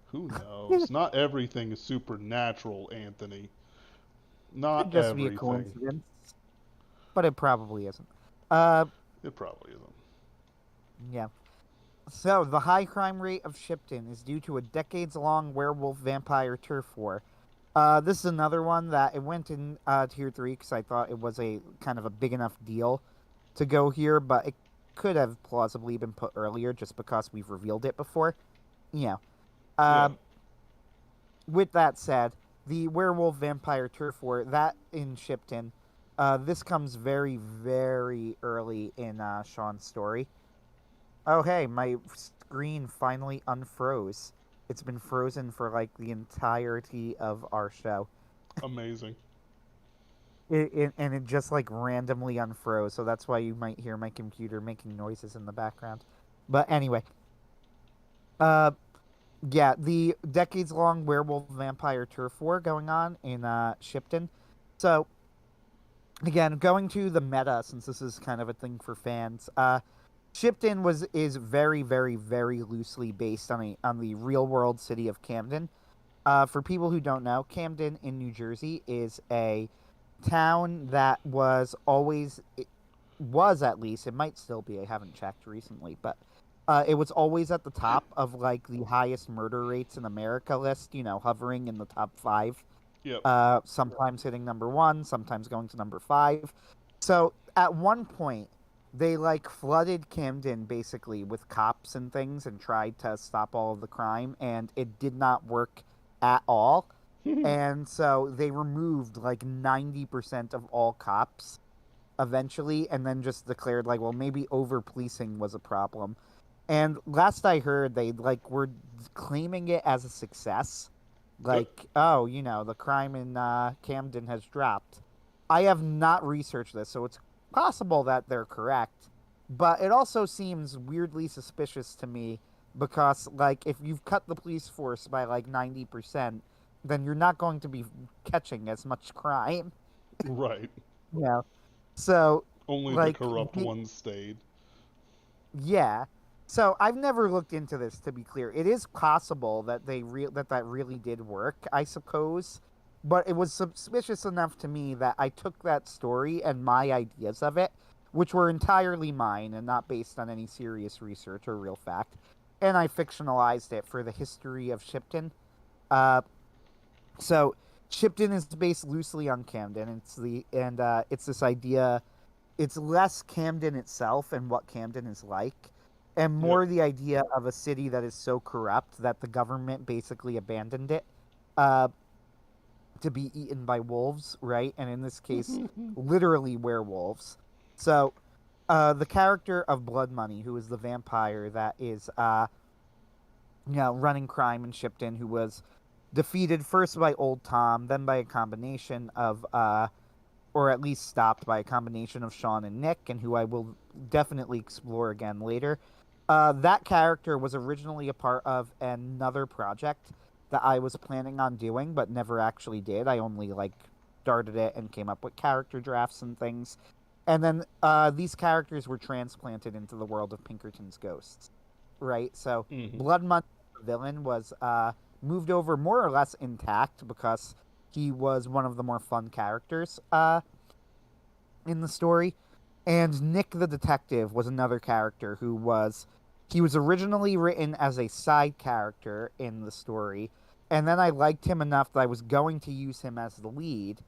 Who knows? Not everything is supernatural, Anthony. Could Not just be a everything. coincidence, but it probably isn't. Uh, It probably isn't. yeah. So, the high crime rate of Shipton is due to a decades-long werewolf vampire turf war. This is another one that it went in tier 3 because I thought it was a kind of a big enough deal to go here, but it could have plausibly been put earlier just because we've revealed it before. Yeah. Yeah. Uh, with that said, the werewolf vampire turf war, that in Shipton, this comes very, very early in Sean's story. Oh, hey, my screen finally unfroze. It's been frozen for like the entirety of our show. Amazing. And it just like randomly unfroze, so that's why you might hear my computer making noises in the background. But anyway, uh, yeah, the decades-long werewolf vampire turf war going on in Shipton. So again, going to the meta, since this is kind of a thing for fans. Shipton is very, very, very loosely based on the real world city of Camden. For people who don't know, Camden in New Jersey is a town that was at least, it might still be, I haven't checked recently, but it was always at the top of like the highest murder rates in America list, hovering in the top five, Yep. sometimes hitting number one, sometimes going to number five. So at one point, they like flooded Camden basically with cops and things and tried to stop all of the crime, and it did not work at all. And so they removed like 90% of all cops eventually, and then just declared like, well, maybe over policing was a problem. And last I heard, they like were claiming it as a success, Good. like, oh, the crime in Camden has dropped. I have not researched this, so it's possible that they're correct, but it also seems weirdly suspicious to me because, like, if you've cut the police force by like 90%, then you're not going to be catching as much crime. Right. Yeah. So, Only the like, corrupt ones stayed. yeah. So I've never looked into this, to be clear. It is possible that that really did work, I suppose, but it was suspicious enough to me that I took that story and my ideas of it, which were entirely mine and not based on any serious research or real fact, and I fictionalized it for the history of Shipton. Uh, so Shipton is based loosely on Camden. It's this idea. It's less Camden itself and what Camden is like, and Yep. more the idea of a city that is so corrupt that the government basically abandoned it uh, to be eaten by wolves, right? And in this case, literally werewolves. So the character of Blood Money, who is the vampire that is running crime in Shipton, who was defeated first by Old Tom, then by a combination of or at least stopped by a combination of Sean and Nick, and who I will definitely explore again later. That character was originally a part of another project that I was planning on doing, but never actually did. I only like started it and came up with character drafts and things. And then these characters were transplanted into the world of Pinkerton's ghosts, right? So Mm-hmm. Blood Money, the villain, was moved over more or less intact because he was one of the more fun characters in the story. And Nick the detective was another character he was originally written as a side character in the story, and then I liked him enough that I was going to use him as the lead,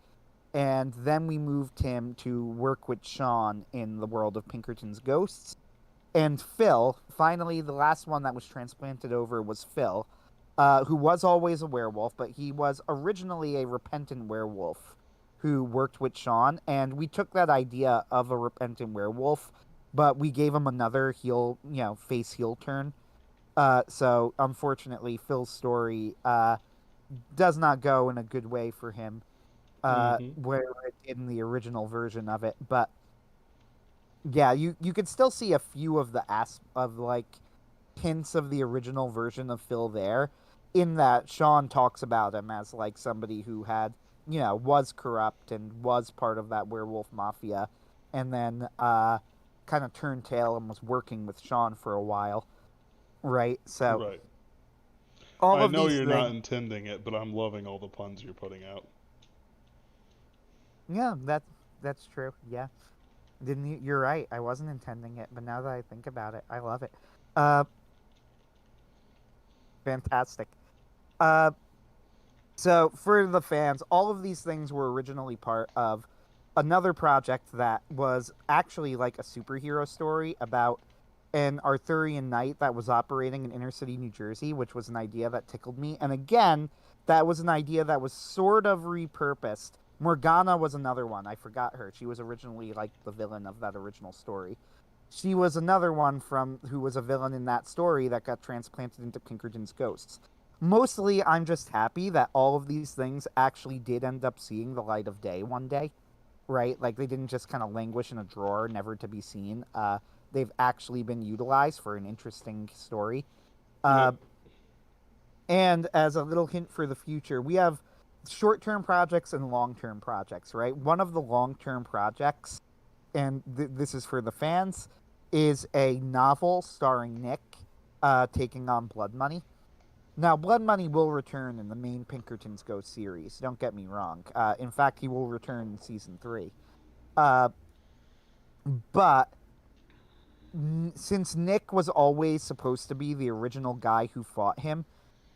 and then we moved him to work with Sean in the world of Pinkerton's Ghosts. And Phil, finally, the last one that was transplanted over was Phil, who was always a werewolf, but he was originally a repentant werewolf who worked with Sean. And we took that idea of a repentant werewolf, but we gave him another face heel turn. So unfortunately, Phil's story does not go in a good way for him, Mm-hmm. where it did in the original version of it. But yeah, you could still see a few of the of like hints of the original version of Phil there, in that Sean talks about him as like somebody who had, was corrupt and was part of that werewolf mafia, and then kind of turned tail and was working with Sean for a while, right? So Right. all I of know these you're not things, intending it, but I'm loving all the puns you're putting out. yeah, that's true. Yeah, didn't you? You're right. I wasn't intending it, but now that I think about it, I love it. Uh, Fantastic. Uh, So, for the fans, all of these things were originally part of another project that was actually like a superhero story about an Arthurian knight that was operating in inner city New Jersey, which was an idea that tickled me. And again, that was an idea that was sort of repurposed. Morgana was another one. I forgot her. She was originally like the villain of that original story. She was another one from who was a villain in that story that got transplanted into Pinkerton's Ghosts. Mostly, I'm just happy that all of these things actually did end up seeing the light of day one day, right? Like they didn't just kind of languish in a drawer, never to be seen. They've actually been utilized for an interesting story. Uh, Yep. and as a little hint for the future, we have short-term projects and long-term projects, right? One of the long-term projects, and this is for the fans, is a novel starring Nick taking on Blood Money. Now, Blood Money will return in the main Pinkerton's Ghost series. Don't get me wrong. In fact, he will return in season 3. Uh, but since Nick was always supposed to be the original guy who fought him,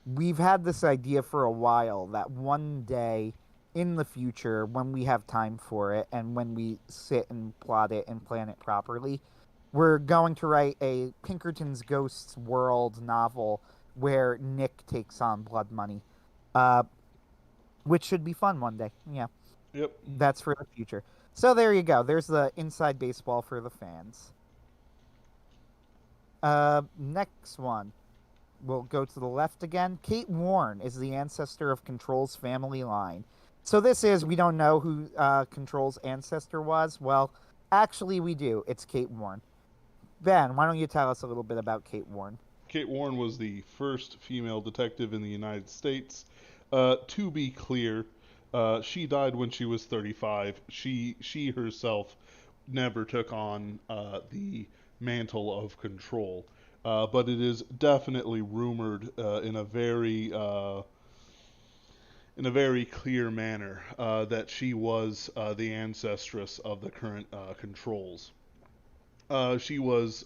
we've had this idea for a while that one day in the future, when we have time for it and when we sit and plot it and plan it properly, we're going to write a Pinkerton's Ghosts world novel where Nick takes on Blood Money, uh, which should be fun one day. Yeah, Yep. that's for the future. So there you go. There's the inside baseball for the fans. Next one. We'll go to the left again. Kate Warren is the ancestor of Control's family line. So this is, we don't know who Control's ancestor was. Well, actually we do. It's Kate Warren. Ben, why don't you tell us a little bit about Kate Warren? Kate Warren was the first female detective in the United States. To be clear, she died when she was 35. She herself never took on the mantle of Control. But it is definitely rumored in a very clear manner that she was the ancestress of the current Controls. She was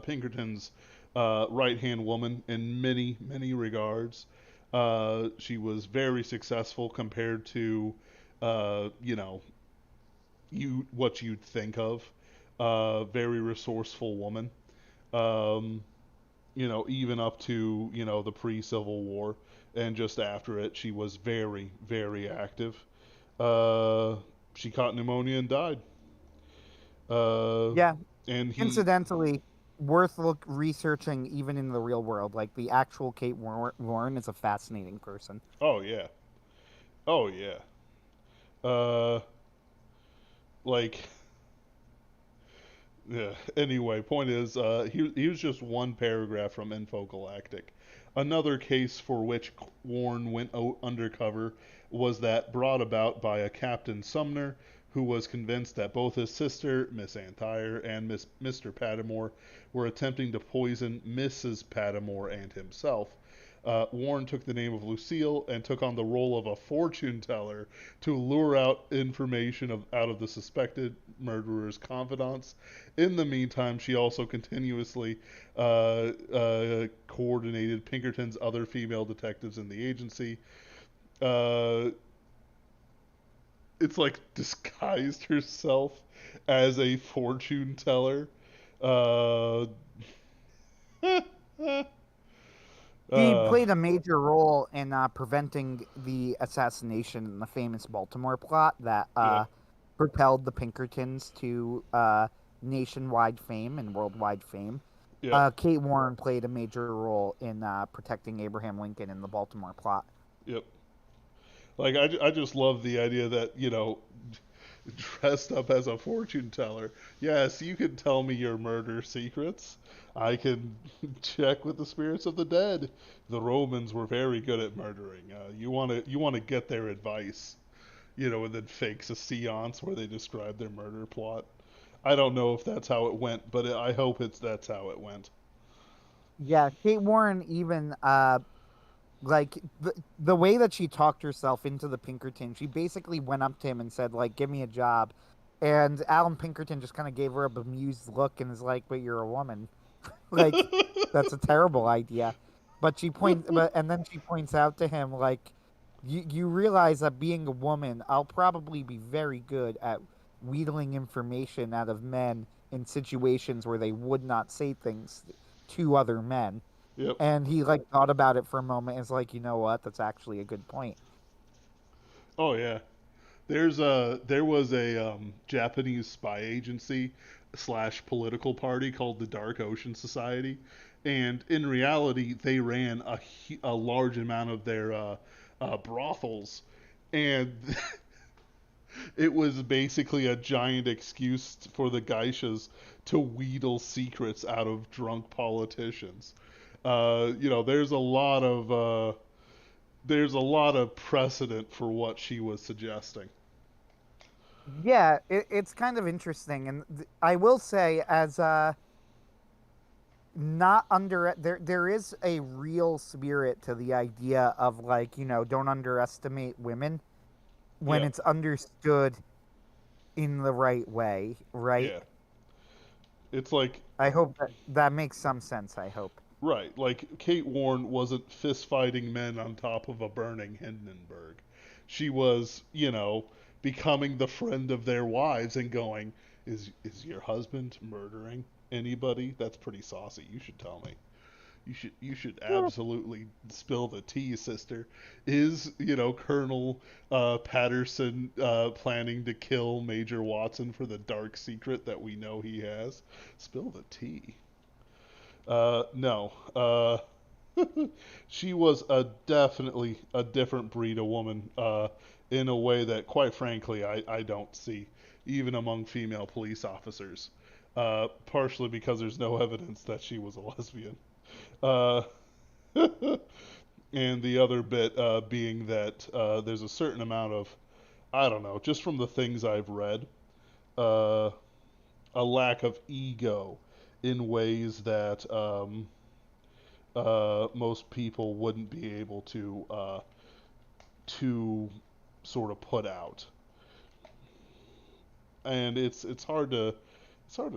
Pinkerton's right-hand woman in many regards. She was very successful compared to, you know, what you'd think of. Very resourceful woman. Um, even up to, the pre-Civil War and just after it, she was very active. Uh, she caught pneumonia and died. Uh, Yeah, and he, incidentally, worth researching even in the real world. Like the actual Kate Warren is a fascinating person. oh yeah, oh yeah. Uh, like, yeah. Anyway, point is, here's just one paragraph from Infogalactic. Another case for which Warren went undercover was that brought about by a Captain Sumner who was convinced that both his sister, Miss Antyre, and Mr. Pattamore were attempting to poison Mrs. Pattamore and himself. Warren took the name of Lucille and took on the role of a fortune teller to lure out information out of the suspected murderer's confidants. In the meantime, she also continuously coordinated Pinkerton's other female detectives in the agency. Uh, it's like disguised herself as a fortune teller. Uh, She uh, played a major role in preventing the assassination in the famous Baltimore plot that yep, propelled the Pinkertons to nationwide fame and worldwide fame. yep, Kate Warren played a major role in protecting Abraham Lincoln in the Baltimore plot. yep. Like I just love the idea that dressed up as a fortune teller. Yes, you can tell me your murder secrets. I can check with the spirits of the dead. The Romans were very good at murdering. You want to get their advice, and then fakes a seance where they describe their murder plot. I don't know if that's how it went, but I hope that's how it went. Yeah, Kate Warren even like the way that she talked herself into the Pinkerton, she basically went up to him and said like, "Give me a job," and Alan Pinkerton just kind of gave her a bemused look and is like, "But you're a woman." Like that's a terrible idea. And then she points out to him like, you realize that being a woman, I'll probably be very good at wheedling information out of men in situations where they would not say things to other men. Yep. And he like thought about it for a moment and is like, you know what, that's actually a good point. Oh yeah. There was a Japanese spy agency slash political party called the Dark Ocean Society, and in reality, they ran a large amount of their brothels, and it was basically a giant excuse for the geishas to wheedle secrets out of drunk politicians. There's a lot of precedent for what she was suggesting. Yeah, it's kind of interesting, and I will say, as not under there is a real spirit to the idea of, like, don't underestimate women when Yeah, it's understood in the right way, right? yeah. It's like, I hope that makes some sense. I hope. right, like Kate Warren wasn't fist fighting men on top of a burning Hindenburg. She was, becoming the friend of their wives and going, is your husband murdering anybody? That's pretty saucy. You should tell me. You should Yeah. absolutely spill the tea, sister. Is Colonel Patterson planning to kill Major Watson for the dark secret that we know he has? Spill the tea. No. She was definitely a different breed of woman in a way that, quite frankly, I don't see, even among female police officers. Partially because there's no evidence that she was a lesbian. Uh, and the other bit being that there's a certain amount of, I don't know, just from the things I've read, uh, a lack of ego in ways that most people wouldn't be able to sort of put out. And it's hard to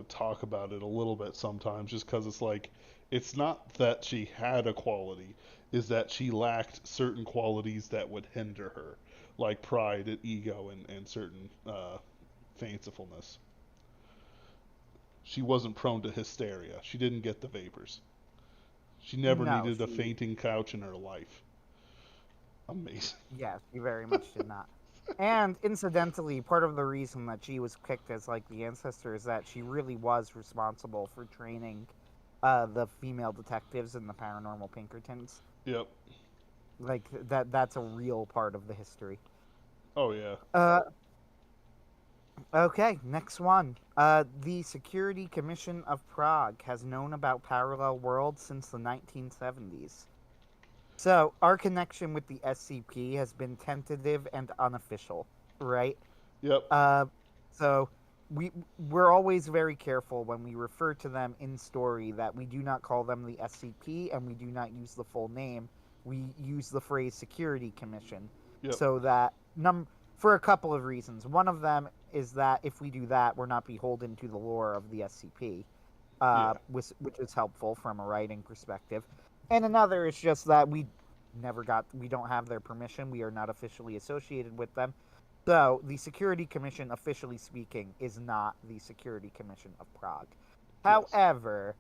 talk about it a little bit sometimes, just because it's like, it's not that she had a quality, is that she lacked certain qualities that would hinder her, like pride and ego and certain fancifulness. She wasn't prone to hysteria. She didn't get the vapors. She never No, needed a she. fainting couch in her life. Amazing. Yeah, she very much did not. And incidentally, part of the reason that she was picked as, like, the ancestor is that she really was responsible for training the female detectives in the paranormal Pinkertons. Yep. Like, that's a real part of the history. Oh yeah. Uh okay, next one. The Security Commission of Prague has known about parallel worlds since the 1970s. So, our connection with the SCP has been tentative and unofficial, right? Yep. Uh, so we're always very careful when we refer to them in story that we do not call them the SCP and we do not use the full name. We use the phrase Security Commission, Yep. so that for a couple of reasons. One of them is that if we do that, we're not beholden to the lore of the SCP, Yeah. which is helpful from a writing perspective. And another is just that we don't have their permission. We are not officially associated with them. So, the Security Commission, officially speaking, is not the Security Commission of Prague. Yes. However,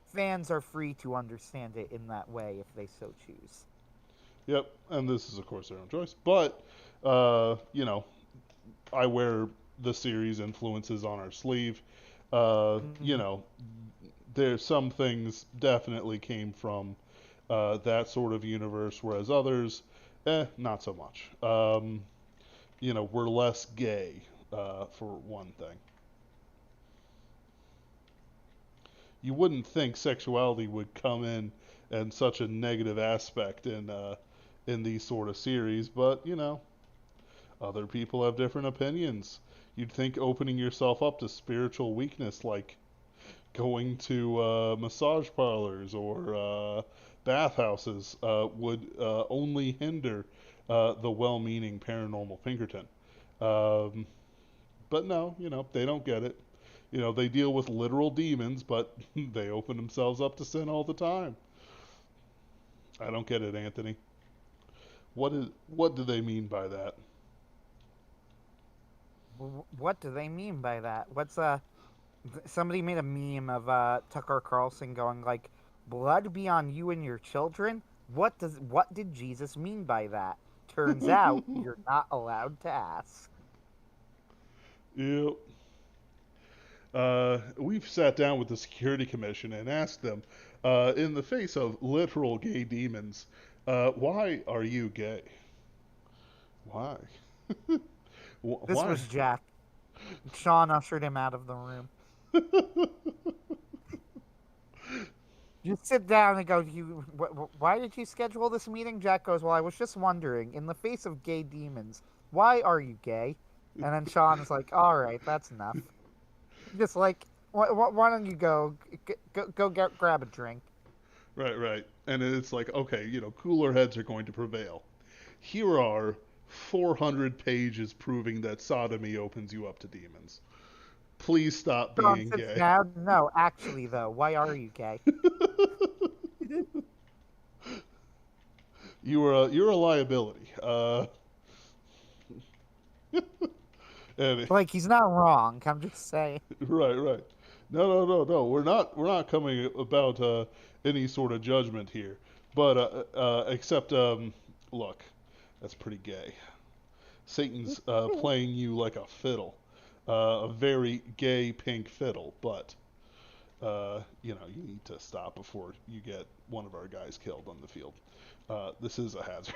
fans are free to understand it in that way if they so choose. Yep. And this is of course their own choice, but uh, you know, I wear the series influences on our sleeve. Mm-hmm. There's some things definitely came from that sort of universe, whereas others, not so much. We're less gay, for one thing. You wouldn't think sexuality would come in such a negative aspect in these sort of series, but other people have different opinions. You'd think opening yourself up to spiritual weakness, like going to massage parlors or bathhouses, would only hinder the well-meaning paranormal Pinkerton. Um, but no, they don't get it. They deal with literal demons, but they open themselves up to sin all the time. I don't get it, Anthony. What do they mean by that? What do they mean by that? Somebody made a meme of Tucker Carlson going like, "Blood be on you and your children." What did Jesus mean by that? Turns out you're not allowed to ask. Yep. We've sat down with the security commission and asked them, in the face of literal gay demons, why are you gay? Why? This Why? was Jack. Sean ushered him out of the room. You sit down and go, why did you schedule this meeting? Jack goes, well, I was just wondering, in the face of gay demons, why are you gay? And then Sean is like, all right, that's enough. Just like, Why don't you grab a drink? Right, right. And it's like, okay, cooler heads are going to prevail. Here are 400 pages proving that sodomy opens you up to demons. Please stop Sean being sits gay. down. No, actually, though, why are you gay? You're a liability. And Like he's not wrong. I'm just saying. right, right. No, no, no, no. We're not coming about any sort of judgment here. But except look, that's pretty gay. Satan's playing you like a fiddle, a very gay pink fiddle. But you need to stop before you get one of our guys killed on the field. This is a hazard.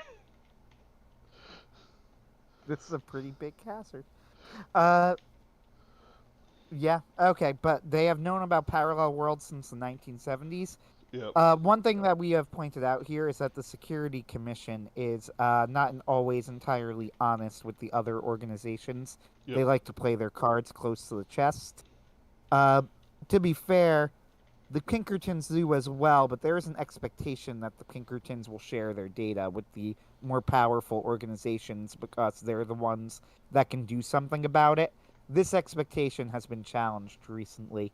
This is a pretty big hazard. Uh, yeah, okay, but they have known about parallel worlds since the 1970s. Yep, One thing that we have pointed out here is that the Security Commission is not always entirely honest with the other organizations. yep, They like to play their cards close to the chest. Uh, to be fair, the Pinkertons do as well, but there is an expectation that the Pinkertons will share their data with the more powerful organizations because they're the ones that can do something about it. This expectation has been challenged recently,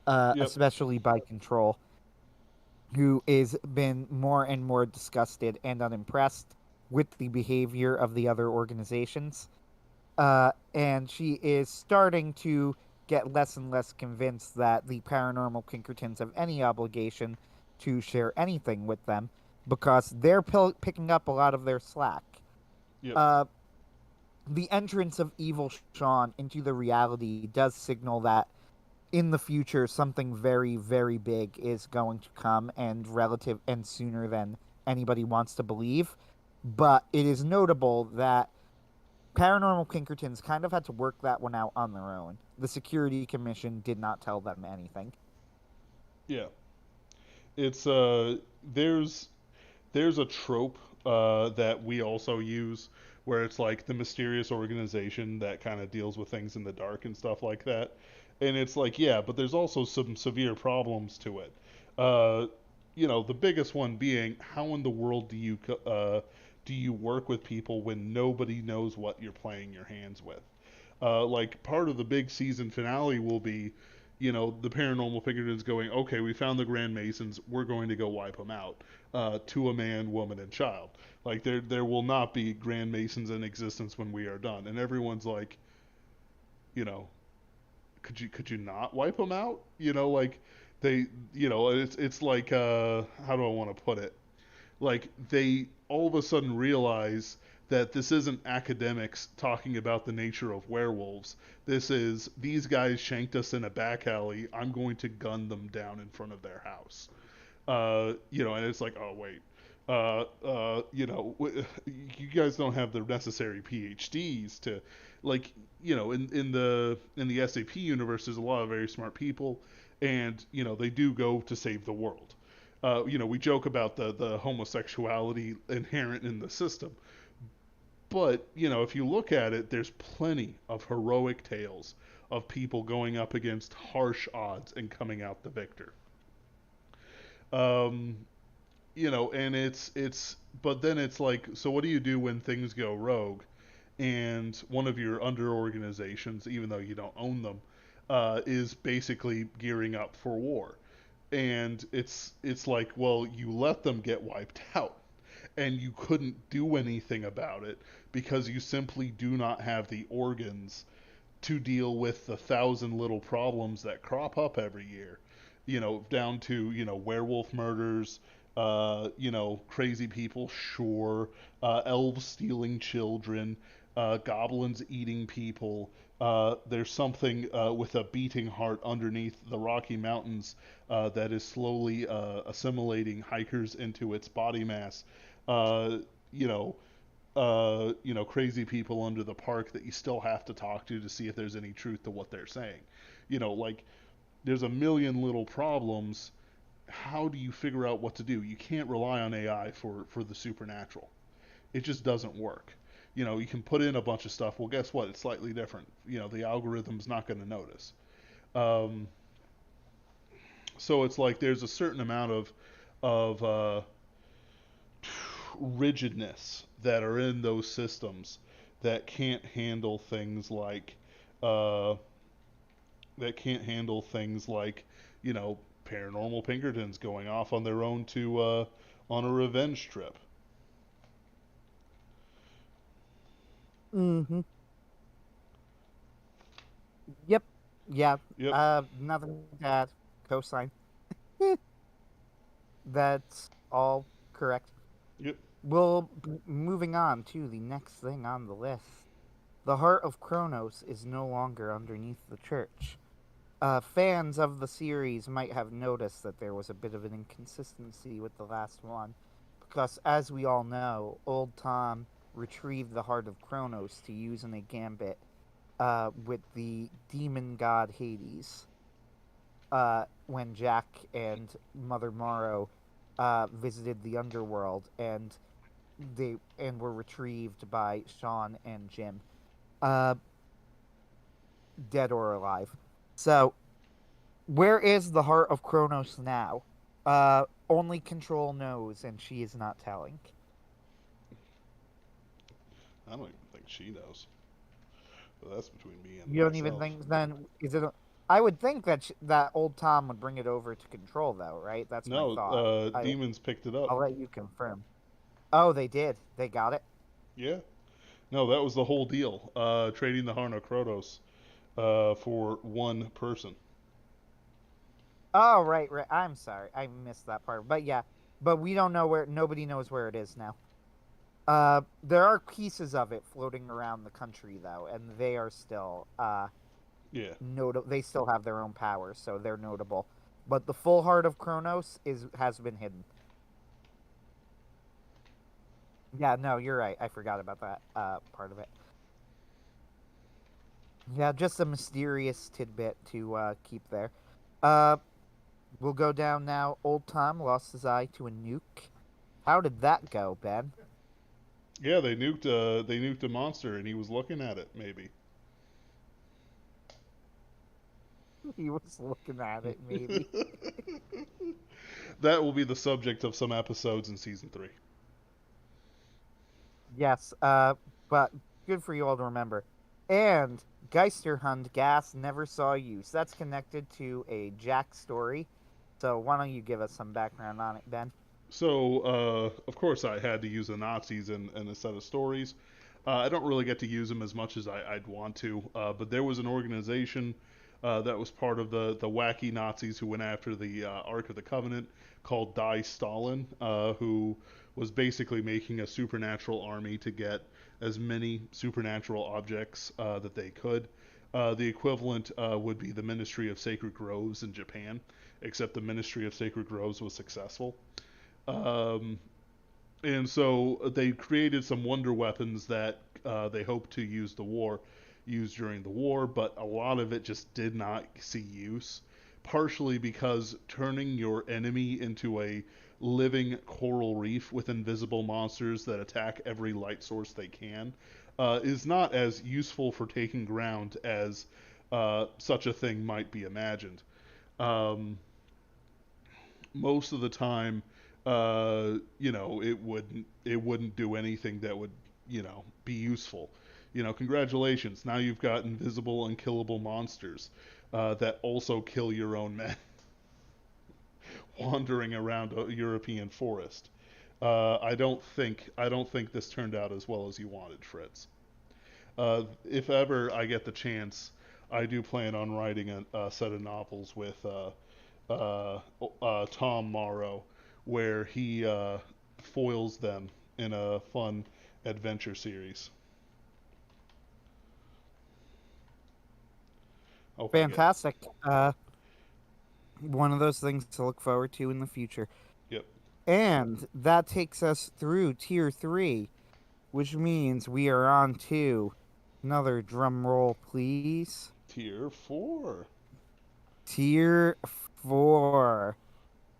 yep, especially by Control, who is been more and more disgusted and unimpressed with the behavior of the other organizations. And she is starting to get less and less convinced that the paranormal Pinkertons have any obligation to share anything with them because they're picking up a lot of their slack. yep. Uh, the entrance of Evil Sean into the reality does signal that in the future something very, very big is going to come and relative and sooner than anybody wants to believe. But it is notable that Paranormal Pinkertons kind of had to work that one out on their own. The Security Commission did not tell them anything. Yeah. It's there's there's a trope that we also use where it's like the mysterious organization that kind of deals with things in the dark and stuff like that. And it's like, yeah, but there's also some severe problems to it. Uh, the biggest one being how in the world do you work with people when nobody knows what you're playing your hands with? Like part of the big season finale will be, the paranormal Pinkertons going, okay, we found the Grand Masons, we're going to go wipe them out, to a man, woman, and child. Like there will not be Grand Masons in existence when we are done, and everyone's like, you know, could you not wipe them out? Like they, it's like how do I want to put it? Like they all of a sudden realize that this isn't academics talking about the nature of werewolves. This is these guys shanked us in a back alley. I'm going to gun them down in front of their house. And it's like, oh wait, you guys don't have the necessary PhDs to, like, in the SAP universe, there's a lot of very smart people, and they do go to save the world. We joke about the homosexuality inherent in the system, but if you look at it, there's plenty of heroic tales of people going up against harsh odds and coming out the victor. Um, and but then it's like, so what do you do when things go rogue and one of your under organizations, even though you don't own them, is basically gearing up for war? And it's like, well, you let them get wiped out and you couldn't do anything about it because you simply do not have the organs to deal with the thousand little problems that crop up every year. Down to werewolf murders, crazy people, sure, elves stealing children, goblins eating people. There's something with a beating heart underneath the Rocky Mountains that is slowly assimilating hikers into its body mass. Uh, you know, crazy people under the park that you still have to talk to see if there's any truth to what they're saying. Like there's a million little problems. How do you figure out what to do? You can't rely on AI for the supernatural. It just doesn't work. You can put in a bunch of stuff. Well, guess what? It's slightly different. The algorithm's not going to notice. Um, So it's like there's a certain amount of rigidness that are in those systems that can't handle things like uh, you know, paranormal Pinkertons going off on their own to on a revenge trip. Mm-hmm. Yep. Yeah. Yep. Nothing to add. Cosign. That's all correct. Yep. Moving on to the next thing on the list. The heart of Kronos is no longer underneath the church. Fans of the series might have noticed that there was a bit of an inconsistency with the last one, because as we all know, old Tom retrieved the heart of Kronos to use in a gambit with the demon god Hades. When Jack and Mother Morrow visited the underworld, and were retrieved by Sean and Jim, uh, dead or alive. So, where is the heart of Kronos now? Only Control knows, and she is not telling. I don't even think she knows. But that's between me and You don't even myself. think then is it? I would think that that old Tom would bring it over to Control, though, right? That's my No, thought. demons picked it up. I'll let you confirm. Oh, they did. They got it. Yeah. No, that was the whole deal. Trading the Harno Krotos for one person. Oh, right, right. I'm sorry, I missed that part. But yeah, but we don't know where. Nobody knows where it is now. There are pieces of it floating around the country, though, and they are still Yeah. They still have their own powers, so they're notable. But the full heart of Kronos has been hidden. Yeah, no, you're right. I forgot about that part of it. Yeah, just a mysterious tidbit to keep there. Uh, we'll go down now. Old Tom lost his eye to a nuke. How did that go, Ben? Yeah, they nuked a monster and he was looking at it, maybe. He was looking at it, maybe. That will be the subject of some episodes in season 3. Yes, but good for you all to remember. And Geisterhund gas never saw use. That's connected to a Jack story. So why don't you give us some background on it, Ben? So, of course, I had to use the Nazis in a set of stories. I don't really get to use them as much as I'd want to, but there was an organization that was part of the wacky Nazis who went after the Ark of the Covenant called Die Stalin, who was basically making a supernatural army to get as many supernatural objects that they could. The equivalent would be the Ministry of Sacred Groves in Japan, except the Ministry of Sacred Groves was successful. Um, and so they created some wonder weapons that they hoped to use during the war, but a lot of it just did not see use. Partially because turning your enemy into a living coral reef with invisible monsters that attack every light source they can is not as useful for taking ground as such a thing might be imagined. Um, Most of the time, it wouldn't do anything that would be useful. Congratulations, now you've got invisible, unkillable monsters that also kill your own men wandering around a European forest. I don't think this turned out as well as you wanted, Fritz. If ever I get the chance, I do plan on writing a set of novels with Tom Morrow, where he foils them in a fun adventure series. Hope I get. Fantastic. One of those things to look forward to in the future. Yep. And that takes us through tier 3, which means we are on to another drum roll, please. Tier 4. Tier 4,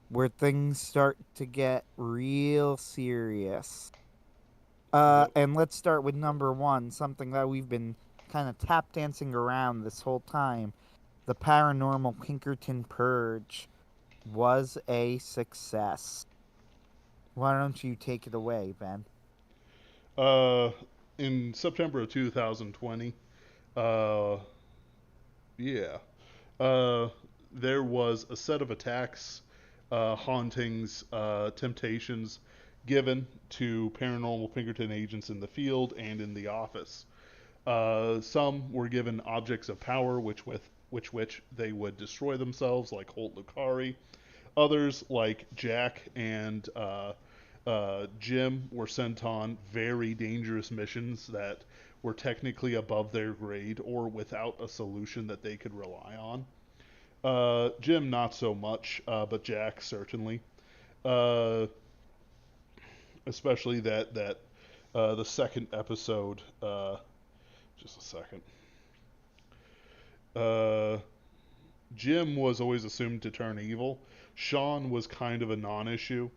where things start to get real serious. Yep. And let's start with number 1, something that we've been kind of tap dancing around this whole time: the paranormal Pinkerton purge. was a success. Why don't you take it away, Ben? Uh, in September of 2020, uh, yeah, uh, there was a set of attacks, hauntings, temptations given to paranormal Pinkerton agents in the field and in the office. Some were given objects of power, which they would destroy themselves, like Holt Lucari. Others, like Jack and Jim, were sent on very dangerous missions that were technically above their grade or without a solution that they could rely on. Jim, not so much, but Jack certainly. Uh, Especially that the second episode. Just a second. Uh, Jim was always assumed to turn evil. Sean was kind of a non-issue,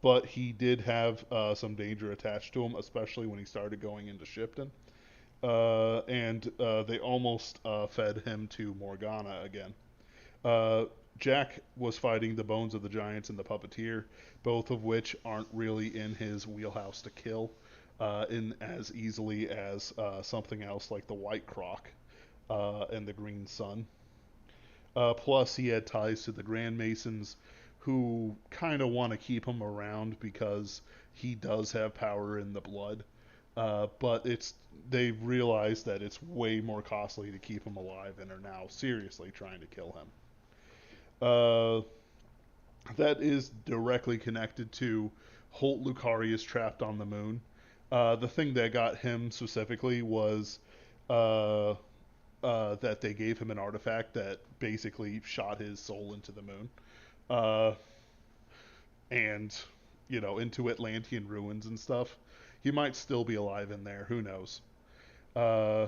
but he did have some danger attached to him, especially when he started going into Shipton. And they almost fed him to Morgana again. Uh, Jack was fighting the Bones of the Giants and the Puppeteer, both of which aren't really in his wheelhouse to kill in as easily as something else like the White Croc and the Green Sun. Plus, he had ties to the Grand Masons, who kind of want to keep him around because he does have power in the blood. But they've realized that it's way more costly to keep him alive and are now seriously trying to kill him. Uh, that is directly connected to Holt Lucari is trapped on the moon. The thing that got him specifically was uh, that they gave him an artifact that basically shot his soul into the moon. Uh, and, into Atlantean ruins and stuff. He might still be alive in there. Who knows? Uh,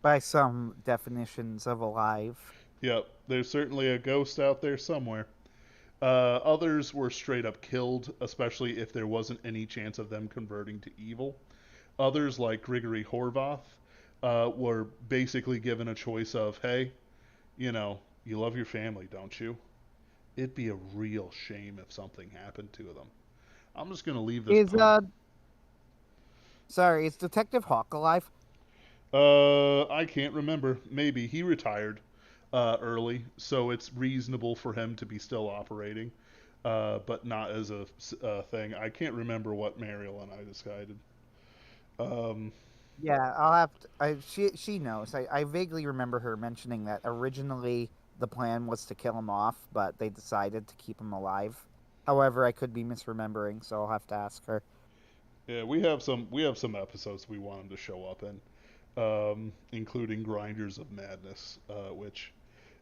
By some definitions of alive. yep, there's certainly a ghost out there somewhere. Others were straight up killed, especially if there wasn't any chance of them converting to evil. Others, like Grigory Horvath, were basically given a choice of, hey, you love your family, don't you? It'd be a real shame if something happened to them. I'm just going to leave this Is pun. sorry, is Detective Hawk alive? I can't remember. Maybe he retired early, so it's reasonable for him to be still operating, but not as a thing. I can't remember what Mariel and I decided. Um, Yeah, I'll have to. She knows. I vaguely remember her mentioning that originally the plan was to kill him off, but they decided to keep him alive. However, I could be misremembering, so I'll have to ask her. yeah, we have some episodes we want him to show up in, including Grinders of Madness, which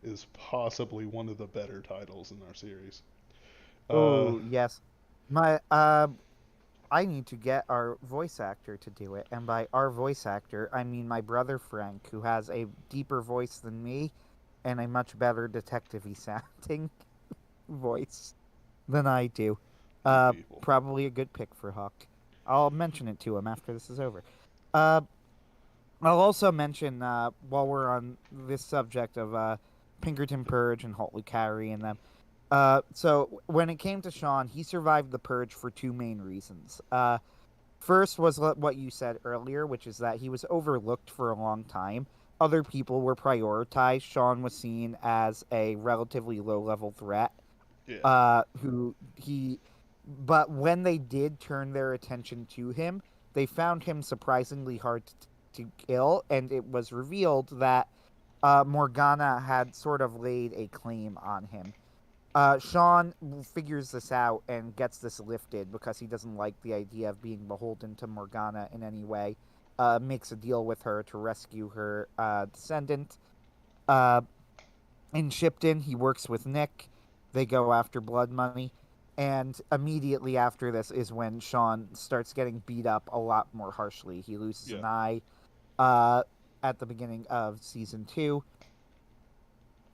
is possibly one of the better titles in our series. Uh, Oh yes, my I need to get our voice actor to do it, and by our voice actor, I mean my brother Frank, who has a deeper voice than me, and a much better detective-y sounding voice than I do. you people. Probably a good pick for Huck. I'll mention it to him after this is over. Uh, I'll also mention while we're on this subject of Pinkerton Purge and Hotley Carey and them. So when it came to Sean, he survived the purge for two main reasons. First was what you said earlier, which is that he was overlooked for a long time. Other people were prioritized. Sean was seen as a relatively low-level threat. Yeah, Who he, but when they did turn their attention to him, they found him surprisingly hard to kill, and it was revealed that Morgana had sort of laid a claim on him. Sean figures this out and gets this lifted because he doesn't like the idea of being beholden to Morgana in any way. Makes a deal with her to rescue her descendant. Uh, in Shipton, he works with Nick. They go after blood money. And immediately after this is when Sean starts getting beat up a lot more harshly. He loses yeah, an eye uh, at the beginning of season 2.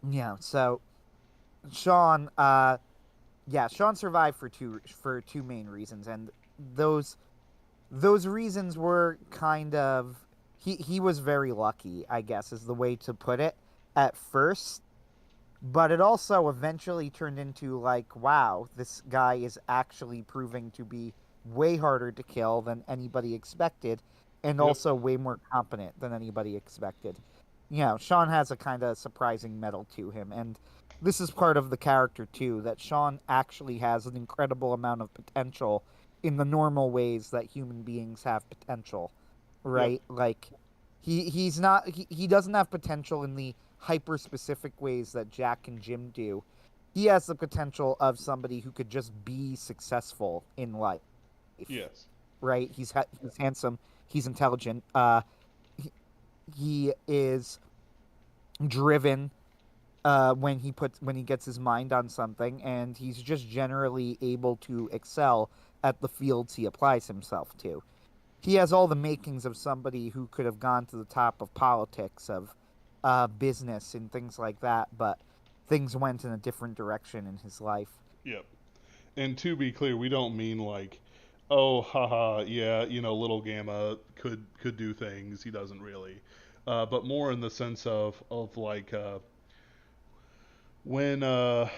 Yeah, so Sean, Sean survived for two main reasons, and those those reasons were kind of he was very lucky, I guess, is the way to put it. At first, But it also eventually turned into like, wow, this guy is actually proving to be way harder to kill than anybody expected, and Yep. also way more competent than anybody expected. You know, Sean has a kind of surprising metal to him, and this is part of the character too, that Sean actually has an incredible amount of potential in the normal ways that human beings have potential, Yep. right? Like he doesn't have potential in the hyper specific ways that Jack and Jim do. He has the potential of somebody who could just be successful in life, Yes. right? He's handsome, he's intelligent, he, he is driven when he gets his mind on something, and he's just generally able to excel at the fields he applies himself to. He has all the makings of somebody who could have gone to the top of politics, of business, and things like that, but things went in a different direction in his life. Yep. And to be clear, we don't mean like, oh, haha, yeah, little Gamma could do things. He doesn't really, but more in the sense of like when uh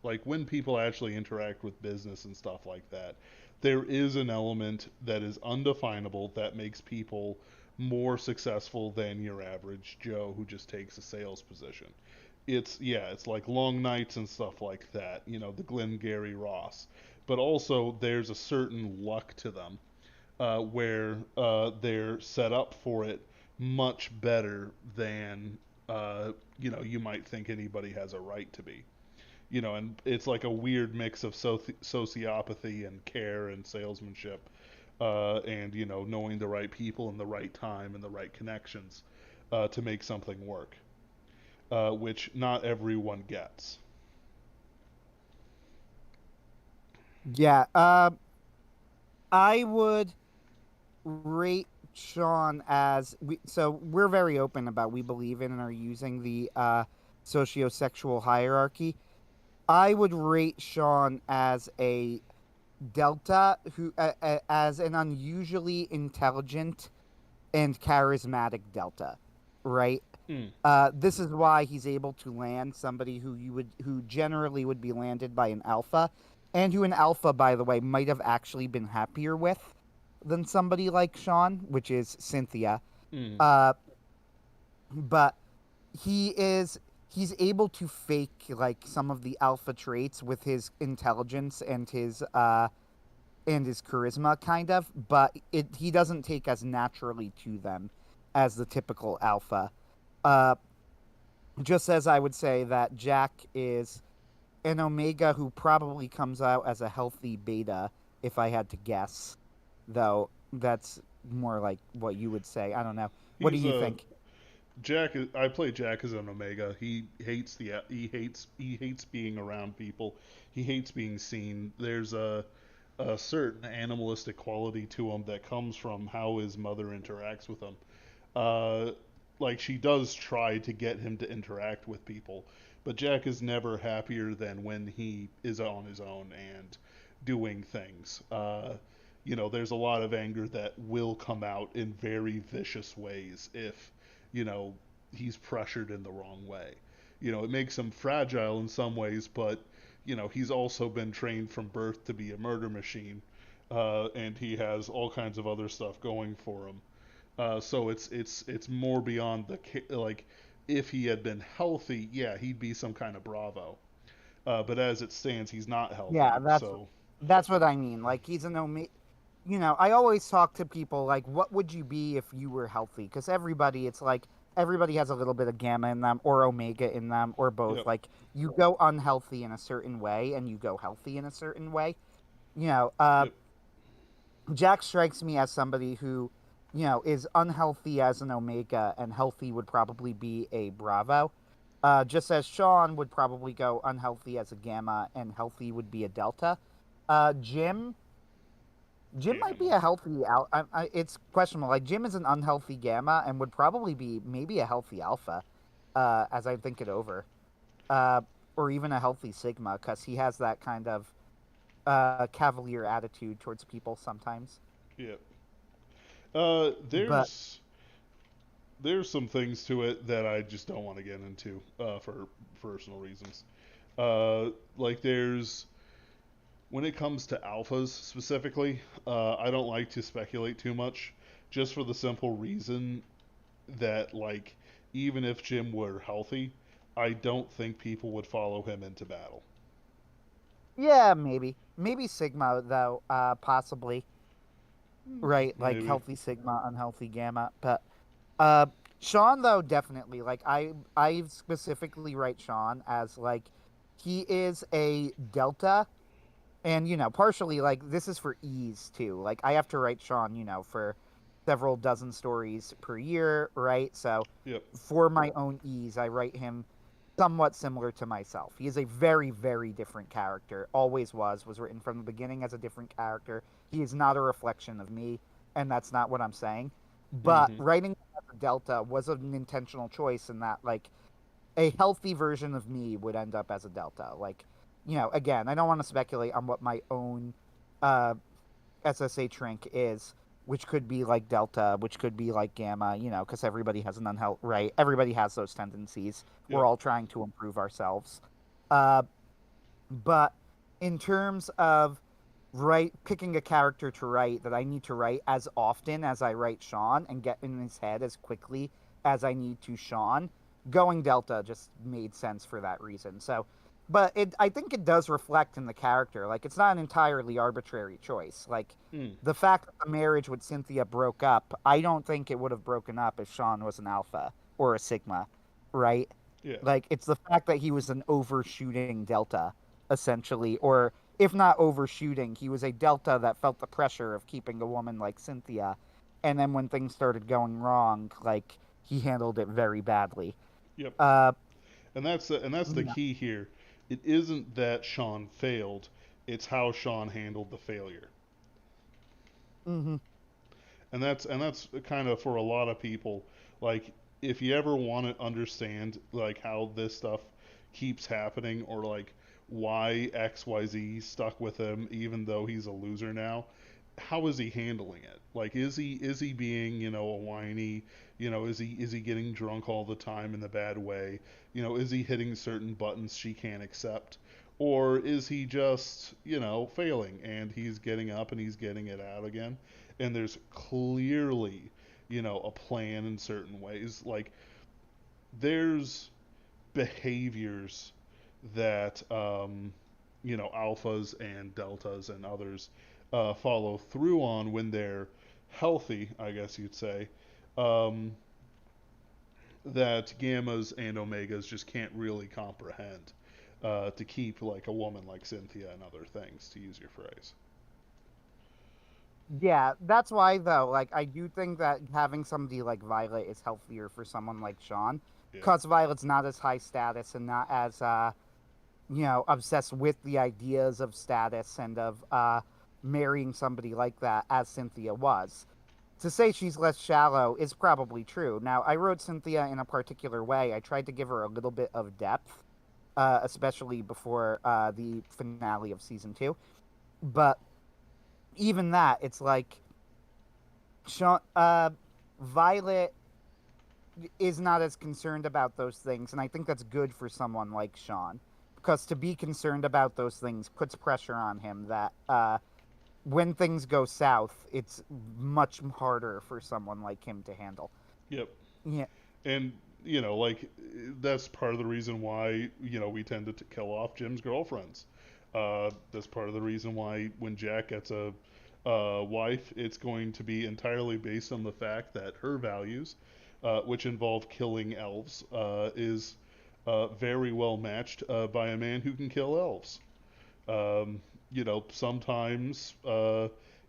like when people actually interact with business and stuff like that, there is an element that is undefinable that makes people more successful than your average Joe who just takes a sales position. It's like long nights and stuff like that, the Glengarry Ross. But also there's a certain luck to them, where they're set up for it much better than you might think anybody has a right to be. And it's like a weird mix of sociopathy and care and salesmanship, and knowing the right people and the right time and the right connections, to make something work, which not everyone gets. Yeah, I would rate Sean as so we're very open about we believe in and are using the sociosexual hierarchy. I would rate Sean as a Delta who as an unusually intelligent and charismatic Delta, right? Mm, This is why he's able to land somebody who generally would be landed by an alpha, and who an alpha, by the way, might have actually been happier with than somebody like Sean, which is Cynthia. mm, Uh, but he is he's able to fake like some of the alpha traits with his intelligence and his charisma, kind of, but he doesn't take as naturally to them as the typical alpha. Uh, just as I would say that Jack is an Omega who probably comes out as a healthy beta, if I had to guess. Though that's more like what you would say. I don't know. What do he's you a think? Jack. I play Jack as an Omega. He hates being around people. He hates being seen. There's a certain animalistic quality to him that comes from how his mother interacts with him. Uh, like she does try to get him to interact with people, but Jack is never happier than when he is on his own and doing things. There's a lot of anger that will come out in very vicious ways if, you know, he's pressured in the wrong way. It makes him fragile in some ways, but he's also been trained from birth to be a murder machine, and he has all kinds of other stuff going for him. So it's more beyond like, if he had been healthy, yeah, he'd be some kind of Bravo. But as it stands, he's not Yeah, healthy. that's So that's what I mean. Like he's an Omega. You know, I always talk to people like, what would you be if you were healthy? Because it's like everybody has a little bit of gamma in them, or omega in them, or both. yep, Like you go unhealthy in a certain way, and you go healthy in a certain way. You know, yep, Jack strikes me as somebody who, is unhealthy as an omega, and healthy would probably be a bravo. Just as Sean would probably go unhealthy as a gamma, and healthy would be a delta. Jim can't might be handle. a healthy it's questionable. Like Jim is an unhealthy gamma and would probably be maybe a healthy alpha, as I think it over, uh, or even a healthy sigma because he has that kind of cavalier attitude towards people sometimes. Yep. But There's there's some things to it that I just don't want to get into for personal reasons. Like there's when it comes to alphas specifically, I don't like to speculate too much, just for the simple reason that like even if Jim were healthy, I don't think people would follow him into battle. Yeah, maybe Sigma though, possibly. Right, like Maybe. healthy Sigma, unhealthy Gamma. But uh Sean though, definitely. Like I specifically write Sean as like he is a Delta, and partially like this is for ease too. Like I have to write Sean, for several dozen stories per year, right? So Yep. for my own ease, I write him somewhat similar to myself. He is a very, very different character. Always was written from the beginning as a different character. He is not a reflection of me, and that's not what I'm saying. But Mm-hmm. writing as a Delta was an intentional choice in that like a healthy version of me would end up as a Delta. Like, again, I don't want to speculate on what my own uh SSA Trink is, which could be like Delta, which could be like Gamma, because everybody has an unhealth, right? Everybody has those tendencies. We're Yep. all trying to improve ourselves. Uh, but in terms of picking a character to write that I need to write as often as I write Sean and get in his head as quickly as I need to Sean, going Delta just made sense for that reason. So, but I think it does reflect in the character. Like it's not an entirely arbitrary choice. Like Mm. the fact that the marriage with Cynthia broke up, I don't think it would have broken up if Sean was an alpha or a sigma, right? Yeah. Like it's the fact that he was an overshooting Delta essentially, or if not overshooting, he was a Delta that felt the pressure of keeping a woman like Cynthia. And then when things started going wrong, like he handled it very badly. Yep. Uh, And that's the yeah. key here. It isn't that Sean failed; it's how Sean handled the failure. Hmm. And that's kind of for a lot of people. Like if you ever want to understand like how this stuff keeps happening, or like why XYZ stuck with him even though he's a loser now, how is he handling it? Like is he being, a whiny, is he getting drunk all the time in the bad way? Is he hitting certain buttons she can't accept? Or is he just, failing and he's getting up and he's getting it out again? And there's clearly, a plan in certain ways. Like there's behaviors that alphas and deltas and others follow through on when they're healthy, I guess you'd say, um, that gammas and omegas just can't really comprehend to keep like a woman like Cynthia and other things, to use your phrase. Yeah, that's why though, like I do think that having somebody like Violet is healthier for someone like Sean, Yeah. because Violet's not as high status and not as obsessed with the ideas of status and of marrying somebody like that as Cynthia was. To say she's less shallow is probably true. Now, I wrote Cynthia in a particular way. I tried to give her a little bit of depth, especially before the finale of season two. But even that, it's like Sean, Violet is not as concerned about those things, and I think that's good for someone like Sean, because to be concerned about those things puts pressure on him that when things go south, it's much harder for someone like him to handle. Yep. Yeah. And like that's part of the reason why we tend to kill off Jim's girlfriends. That's part of the reason why when Jack gets a wife, it's going to be entirely based on the fact that her values, which involve killing elves, is very well matched by a man who can kill elves. Sometimes,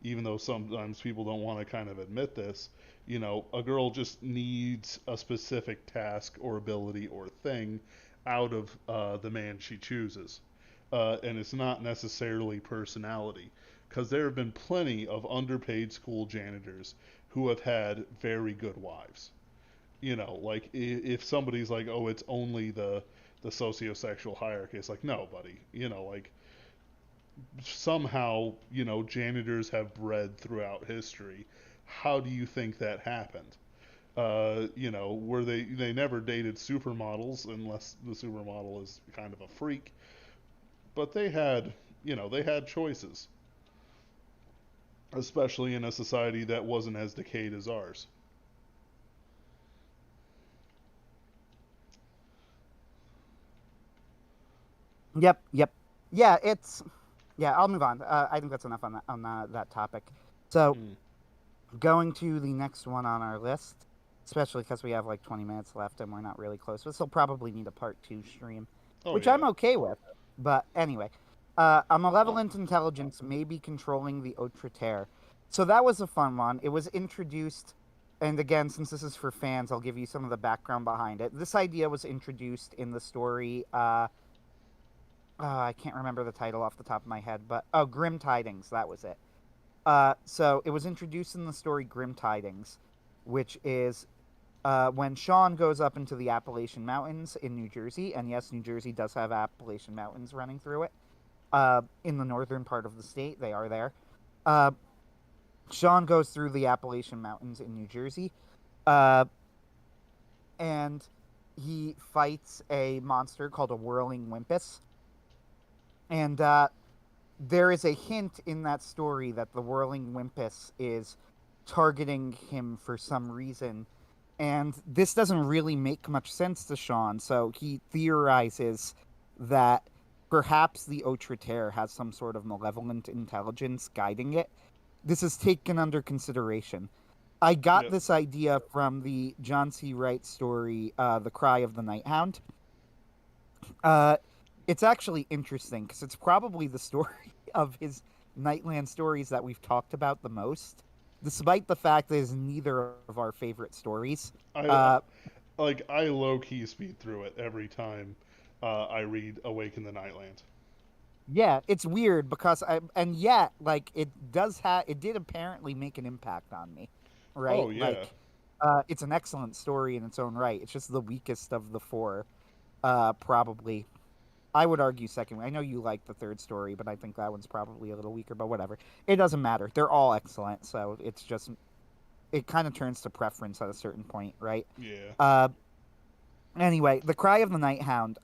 even though sometimes people don't want to kind of admit this, a girl just needs a specific task or ability or thing out of the man she chooses. And it's not necessarily personality, because there have been plenty of underpaid school janitors who have had very good wives. Like if somebody's like, oh, it's only the sociosexual hierarchy, it's like, no, buddy. Like somehow, janitors have bred throughout history. How do you think that happened? Where they never dated supermodels unless the supermodel is kind of a freak, but they had choices, especially in a society that wasn't as decayed as ours. Yep, yep. Yeah, it's yeah. I'll move on. I think that's enough on that topic. So Mm. going to the next one on our list, especially because we have like 20 minutes left and we're not really close. This will probably need a part two stream, Oh which yeah. I'm okay with. But anyway, a malevolent intelligence may be controlling the Autre Terre. So that was a fun one. It was introduced, and again, since this is for fans, I'll give you some of the background behind it. This idea was introduced in the story. I can't remember the title off the top of my head, but oh, Grim Tidings, that was it. So it was introduced in the story Grim Tidings, which is when Sean goes up into the Appalachian Mountains in New Jersey, and yes, New Jersey does have Appalachian Mountains running through it. In the northern part of the state, they are there. Uh, Sean goes through the Appalachian Mountains in New Jersey, uh, and he fights a monster called a whirling Wimpus. And there is a hint in that story that the whirling Wimpus is targeting him for some reason. And this doesn't really make much sense to Sean, so he theorizes that perhaps the Autre Terre has some sort of malevolent intelligence guiding it. This is taken under consideration. I got Yep. this idea from the John C. Wright story, The Cry of the Night Hound. Uh, it's actually interesting because it's probably the story of his Nightland stories that we've talked about the most, despite the fact that it's neither of our favorite stories. I Uh, I low key speed through it every time I read Awake in the Nightland. yeah, it's weird because and yet like it did apparently make an impact on me, right? Oh yeah. Like, it's an excellent story in its own right. It's just the weakest of the four, probably. I would argue second. I know you like the third story, but I think that one's probably a little weaker. But whatever, it doesn't matter. They're all excellent, so it's just it kind of turns to preference at a certain point, right? Yeah. Uh, anyway, the Cry of the Night Hound.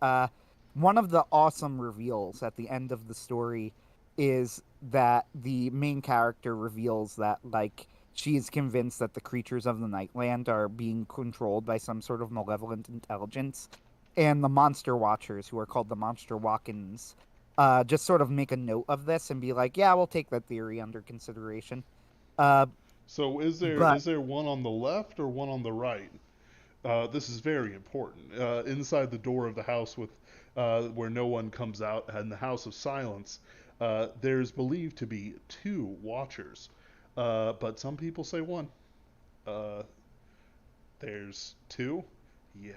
One of the awesome reveals at the end of the story is that the main character reveals that like she is convinced that the creatures of the Nightland are being controlled by some sort of malevolent intelligence, and the monster watchers, who are called the Monster Walk-ins, just sort of make a note of this and be like, "Yeah, we'll take that theory under consideration." Uh, So but is there one on the left or one on the right? This is very important. Inside the door of the house with where no one comes out, and the House of Silence, there's believed to be two watchers, but some people say one. Uh, there's two. Yeah.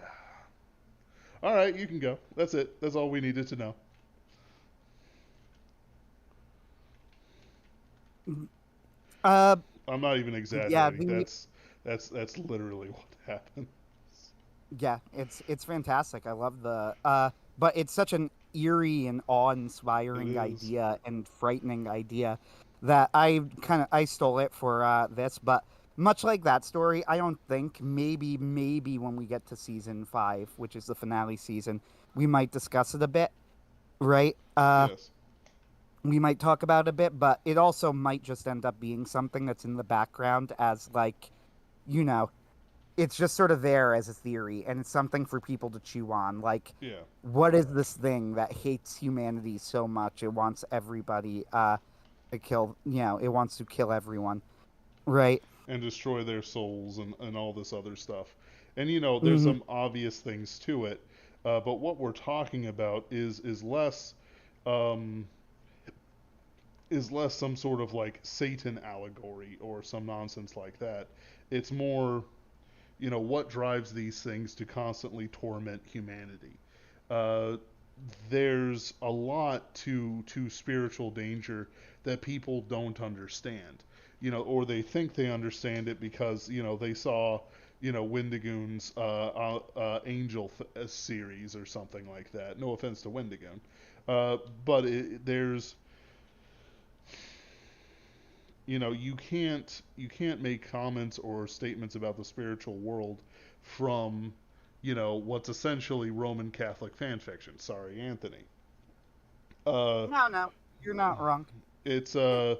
All right, you can go. That's it. That's all we needed to know. uh, I'm not even yeah, exaggerating. the That's literally what happened. Yeah, it's fantastic. I love the but it's such an eerie and It awe-inspiring is. idea and frightening idea that I stole it for this, but much like that story, I don't think maybe when we get to season 5, which is the finale season, we might discuss it a bit, right? Yes. We might talk about it a bit, but it also might just end up being something that's in the background as like, you know, it's just sort of there as a theory, and it's something for people to chew on. Like, Yeah. what is this thing that hates humanity so much? It wants everybody to kill. It wants to kill everyone, right? And destroy their souls and all this other stuff. And there's Hmm. some obvious things to it, but what we're talking about um, is less some sort of like Satan allegory or some nonsense like that. It's more, what drives these things to constantly torment humanity. Uh, there's a lot to spiritual danger that people don't understand, or they think they understand it because they saw Wendigoon's Angel series or something like that. No offense to Wendigoon, but there's you can't make comments or statements about the spiritual world from what's essentially Roman Catholic fan fiction. Sorry, Anthony. Uh, No, no, you're not wrong. it's like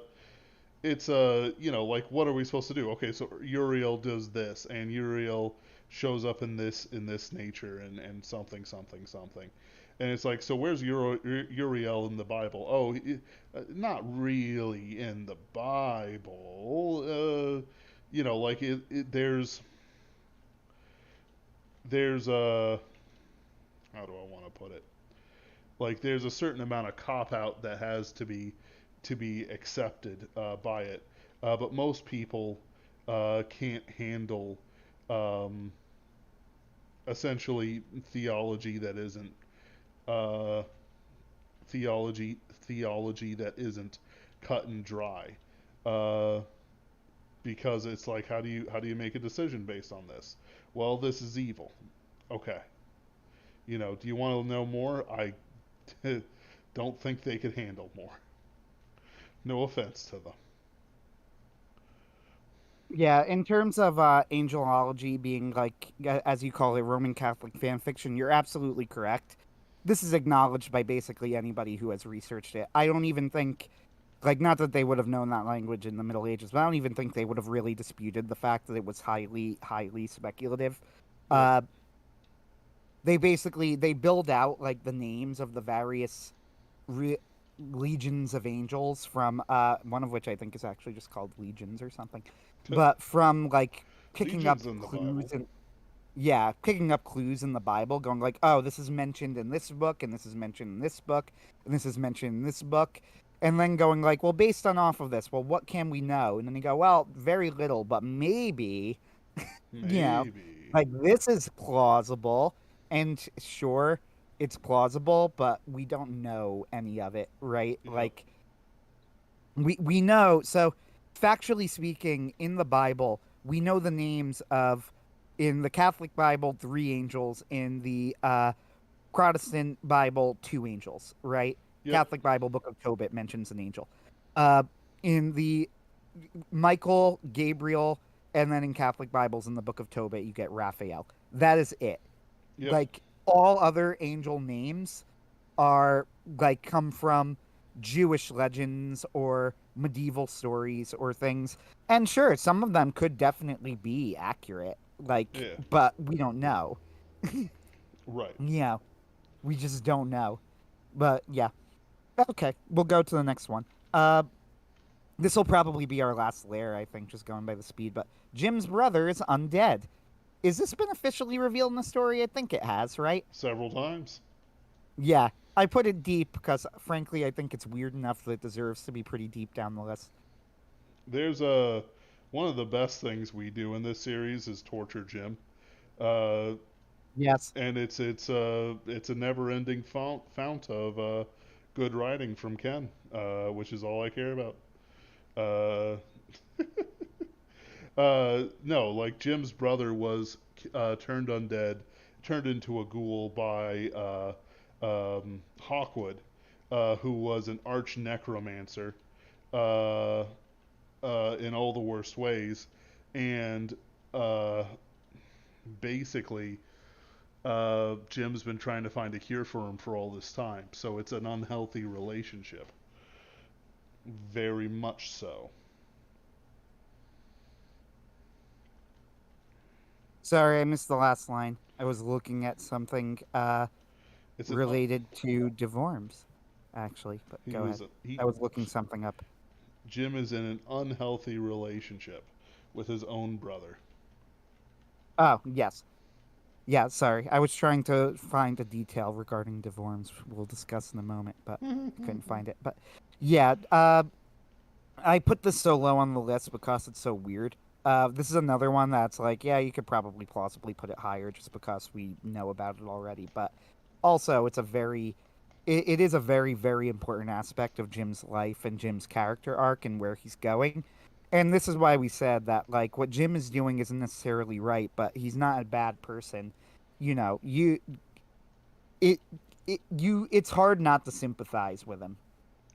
what are we supposed to do? Okay, so Uriel does this, and Uriel shows up in this nature, and something something something, and it's like, so where's Uriel in the Bible? Oh, not really in the Bible. Like there's how do I want to put it? Like there's a certain amount of cop out that has to be accepted by it. But most people can't handle um, essentially theology that isn't uh, theology that isn't cut and dry. Uh, because it's like, how do you make a decision based on this? Well, this is evil. Okay. Do you want to know more? I don't think they could handle more. No offense to them. Yeah, in terms of angelology being like, as you call it, Roman Catholic fan fiction, you're absolutely correct. This is acknowledged by basically anybody who has researched it. I don't even think, like, not that they would have known that language in the Middle Ages, but I don't even think they would have really disputed the fact that it was highly, highly speculative. Yep. Uh, they build out like the names of the various re- legions of angels from one of which I think is actually just called legions or something, but from like picking up Legion's in the Bible. clues and yeah, picking up clues in the Bible, going like, oh, this is mentioned in this book, and this is mentioned in this book, and this is mentioned in this book, and then going like, well, based on off of this, well, what can we know? And then you go, well, very little, but maybe, you know, Maybe. like this is plausible, and sure, it's plausible, but we don't know any of it, right? Yep. Like we know, so factually speaking, in the Bible, we know the names of, in the Catholic Bible, three angels, in the Protestant Bible, two angels, right? Yep. Catholic Bible, Book of Tobit mentions an angel. Uh, in the Michael, Gabriel, and then in Catholic Bibles, in the Book of Tobit, you get Raphael. That is it. Yep. Like all other angel names are like come from Jewish legends or medieval stories or things. And sure, some of them could definitely be accurate. Like, Yeah. but we don't know. Right. Yeah, we just don't know. But yeah. Okay, we'll go to the next one. This will probably be our last layer, I think, just going by the speed. But Jim's brother is undead. Is this been officially revealed in the story? I think it has, right? Several times. Yeah, I put it deep because, frankly, I think it's weird enough that it deserves to be pretty deep down the list. There's a One of the best things we do in this series is torture Jim. Uh, Yes. and it's a never-ending fount of good writing from Ken, which is all I care about. Uh, no, like Jim's brother was turned undead, turned into a ghoul by Hawkwood, who was an arch necromancer uh, in all the worst ways, and uh, basically Jim's been trying to find a cure for him for all this time. So it's an unhealthy relationship, very much so. Sorry, I missed the last line. I was looking at something It's an related to deforms, actually. But he go was ahead. a, he I was looking something up. Jim is in an unhealthy relationship with his own brother. Oh, yes. Yeah, sorry. I was trying to find a detail regarding deforms we'll discuss in a moment, but I couldn't find it. But yeah, I put this so low on the list because it's so weird. This is another one that's like, yeah, you could probably plausibly put it higher just because we know about it already. But also, it is a very, very important aspect of Jim's life and Jim's character arc and where he's going. And this is why we said that, like, what Jim is doing isn't necessarily right, but he's not a bad person. You know, it, it's hard not to sympathize with him.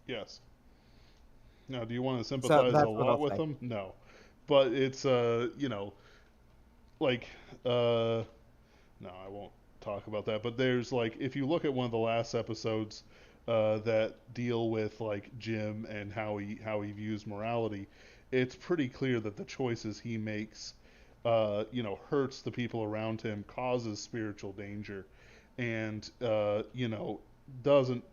Yes. Now, do you want to So sympathize a that's what lot I'll with say. him? No, but it's like uh, no, I won't talk about that. But there's like, if you look at one of the last episodes that deal with like Jim and how he views morality, it's pretty clear that the choices he makes, hurts the people around him, causes spiritual danger, and doesn't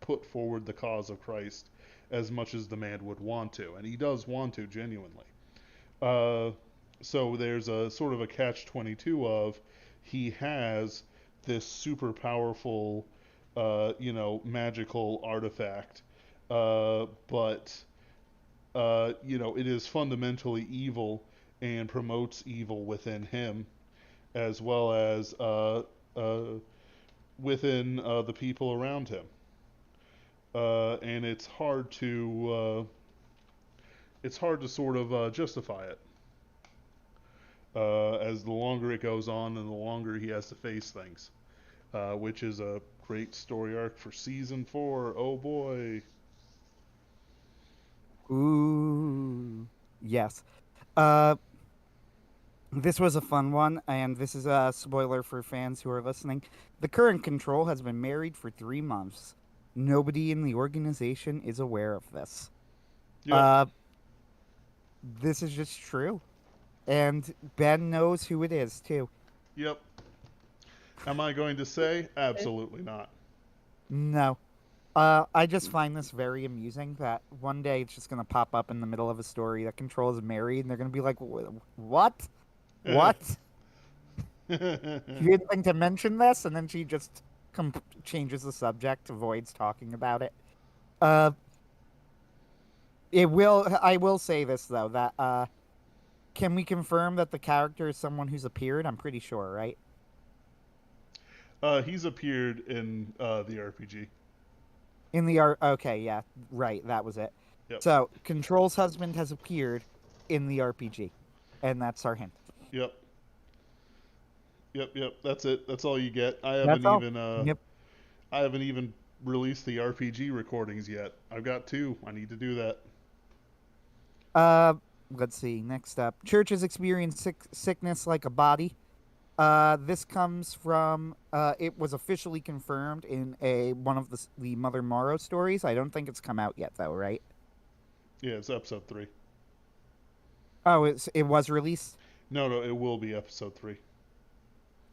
put forward the cause of Christ as much as the man would want to, and he does want to genuinely. Uh, so there's a sort of a catch 22 of he has this super powerful, magical artifact, but it is fundamentally evil and promotes evil within him as well as within the people around him. And it's hard to sort of justify it as the longer it goes on and the longer he has to face things, which is a great story arc for season 4. Oh boy. Ooh, yes. Uh, this was a fun one, and this is a spoiler for fans who are listening. The current control has been married for 3 months. Nobody in the organization is aware of this. Yep. Uh, this is just true, and Ben knows who it is too. Yep. Am I going to say? Absolutely not. No. I just find this very amusing that one day it's just gonna pop up in the middle of a story that Control is married, and they're gonna be like, "What? What? You didn't think to mention this?" And then she just changes the subject, avoids talking about it. Uh, it will. I will say this though that can we confirm that the character is someone who's appeared? I'm pretty sure, right? He's appeared in the RPG. In the art. Okay, yeah, right. That was it. Yep. So Control's husband has appeared in the RPG, and that's our hint. Yep. Yep. Yep. That's it. That's all you get. I That's haven't all. even Yep. I haven't even released the RPG recordings yet. I've got 2. I need to do that. Uh, let's see. Next up, churches experience sickness like a body. This comes from. It was officially confirmed in a one of the Mother Morrow stories. I don't think it's come out yet, though, right? Yeah, it's episode 3. Oh, it was released. No, no, it will be episode 3.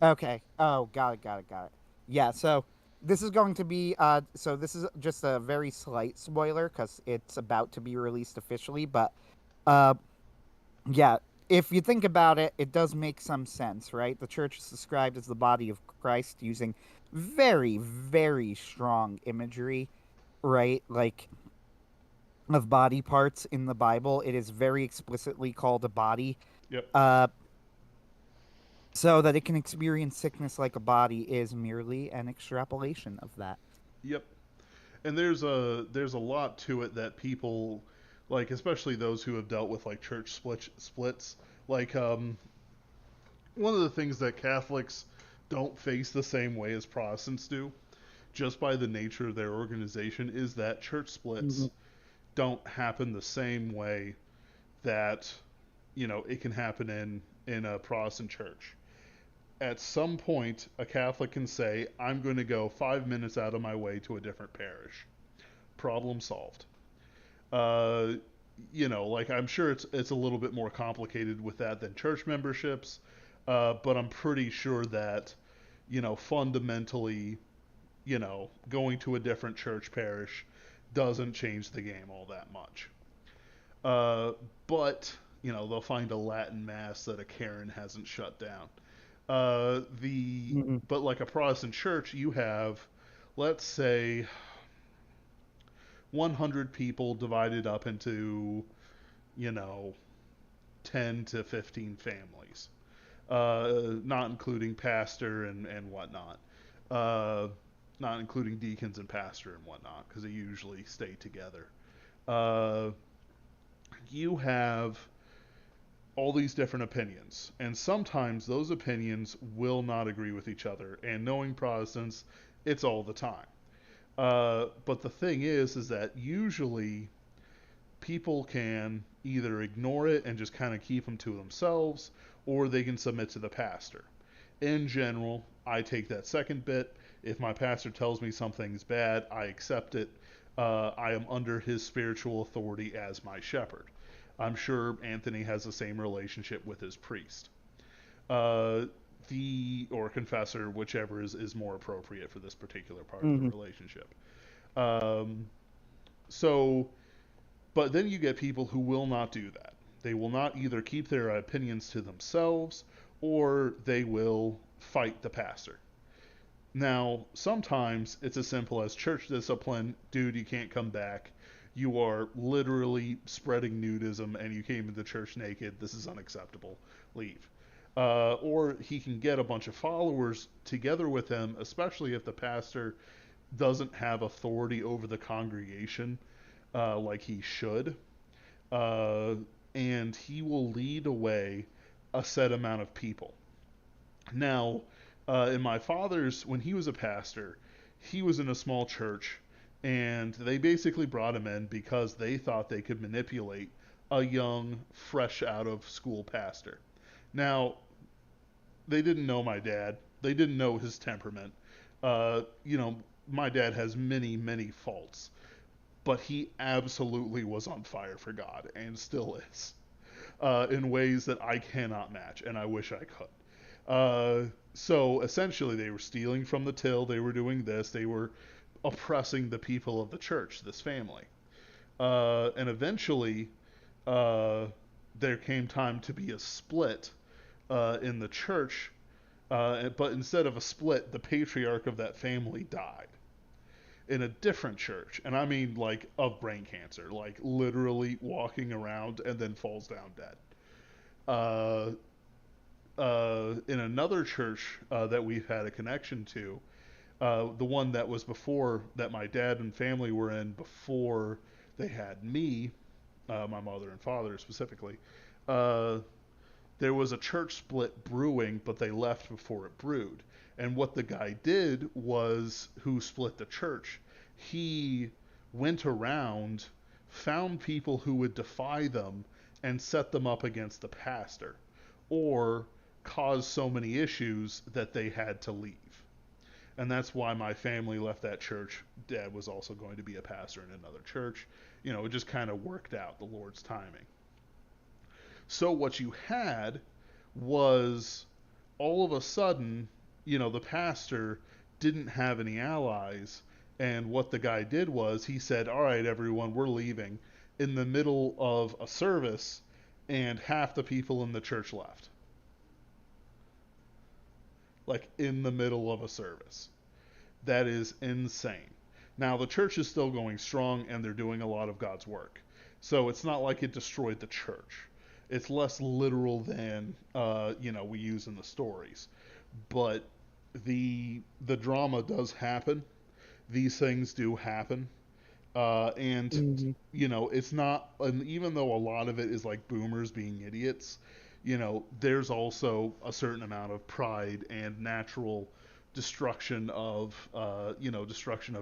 Okay. Oh, got it. Got it. Got it. Yeah. So this is going to be. So this is just a very slight spoiler because it's about to be released officially, but. Uh, Yeah, if you think about it, it does make some sense, right? The church is described as the body of Christ using very, very strong imagery, right? Like of body parts in the Bible. It is very explicitly called a body. Yep. Uh, so that it can experience sickness like a body is merely an extrapolation of that. Yep. And there's a lot to it that people like, especially those who have dealt with like church splits. Like one of the things that Catholics don't face the same way as Protestants do, just by the nature of their organization, is that church splits Mhm. don't happen the same way that it can happen in a Protestant church. At some point, a Catholic can say, "I'm going to go 5 minutes out of my way to a different parish." Problem solved. Uh, like, I'm sure it's a little bit more complicated with that than church memberships, but I'm pretty sure that fundamentally, going to a different church parish doesn't change the game all that much. Uh, but they'll find a Latin mass that a Karen hasn't shut down. The Mhm. But like a Protestant church, you have, let's say, 100 people divided up into you know 10 to 15 families, not including pastor and whatnot, uh, not including deacons and pastor and whatnot, because they usually stay together. Uh, you have all these different opinions, and sometimes those opinions will not agree with each other. And knowing Protestants, it's all the time. But the thing is that usually people can either ignore it and just kind of keep them to themselves, or they can submit to the pastor. In general, I take that second bit. If my pastor tells me something's bad, I accept it. I am under his spiritual authority as my shepherd. I'm sure Anthony has the same relationship with his priest. Uh, or confessor, whichever is more appropriate for this particular part of the Hmm. relationship. Um, so, but then you get people who will not do that. They will not either keep their opinions to themselves, or they will fight the pastor. Now, sometimes it's as simple as church discipline. Dude, you can't come back. You are literally spreading nudism and you came into church naked. This is unacceptable. Leave. Or he can get a bunch of followers together with him, especially if the pastor doesn't have authority over the congregation like he should. Uh, and he will lead away a set amount of people. Now, in my father's, when he was a pastor, he was in a small church, and they basically brought him in because they thought they could manipulate a young, fresh out of school pastor. Now, they didn't know my dad. They didn't know his temperament. My dad has many, many faults, but he absolutely was on fire for God and still is in ways that I cannot match, and I wish I could. So essentially, they were stealing from the till. They were doing this. They were oppressing the people of the church, this family. And eventually, uh, there came time to be a split in the church. But instead of a split, the patriarch of that family died in a different church. And I mean, like, of brain cancer, like, literally walking around and then falls down dead. Uh, in another church that we've had a connection to, the one that was before that my dad and family were in before they had me, my mother and father specifically. Uh, there was a church split brewing, but they left before it brewed. And what the guy did was, who split the church, he went around, found people who would defy them, and set them up against the pastor, or cause so many issues that they had to leave. And that's why my family left that church. Dad was also going to be a pastor in another church. It just kind of worked out, the Lord's timing. So what you had was, all of a sudden, the pastor didn't have any allies. And what the guy did was, he said, all right, everyone, we're leaving, in the middle of a service, and half the people in the church left. Like, in the middle of a service. That is insane. Now, the church is still going strong, and they're doing a lot of God's work. So it's not like it destroyed the church. It's less literal than we use in the stories. But the drama does happen. These things do happen. And Hmm. it's not, and even though a lot of it is like boomers being idiots, there's also a certain amount of pride and natural destruction of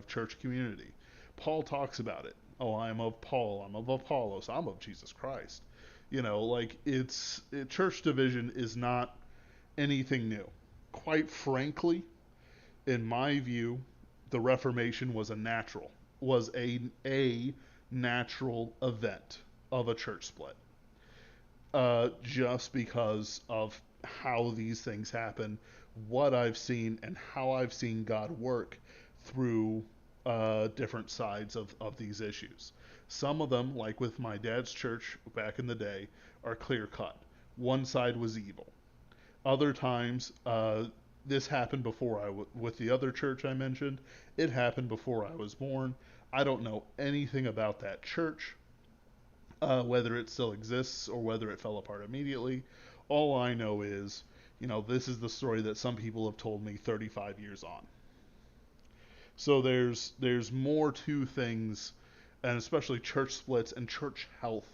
church community. Paul talks about it. Oh, I am of Paul, I'm of Apollos, I'm of Jesus Christ. Church division is not anything new. Quite frankly, in my view, the Reformation was a natural event of a church split. Just because of how these things happen, what I've seen, and how I've seen God work through different sides of these issues. Some of them, like with my dad's church back in the day, are clear cut. One side was evil. Other times, this happened before with the other church I mentioned. It happened before I was born. I don't know anything about that church, whether it still exists or whether it fell apart immediately. All I know is, this is the story that some people have told me 35 years on. So there's more to things, and especially church splits and church health,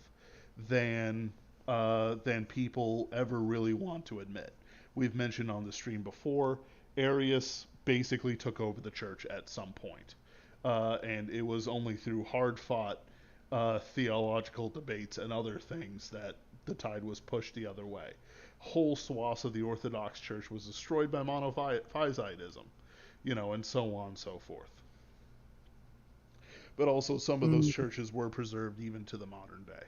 than people ever really want to admit. We've mentioned on the stream before, Arius basically took over the church at some point, and it was only through hard fought theological debates and other things that the tide was pushed the other way. Whole swaths of the Orthodox Church was destroyed by monophysitism, and so on and so forth. But also, some of those Mm, churches were preserved even to the modern day,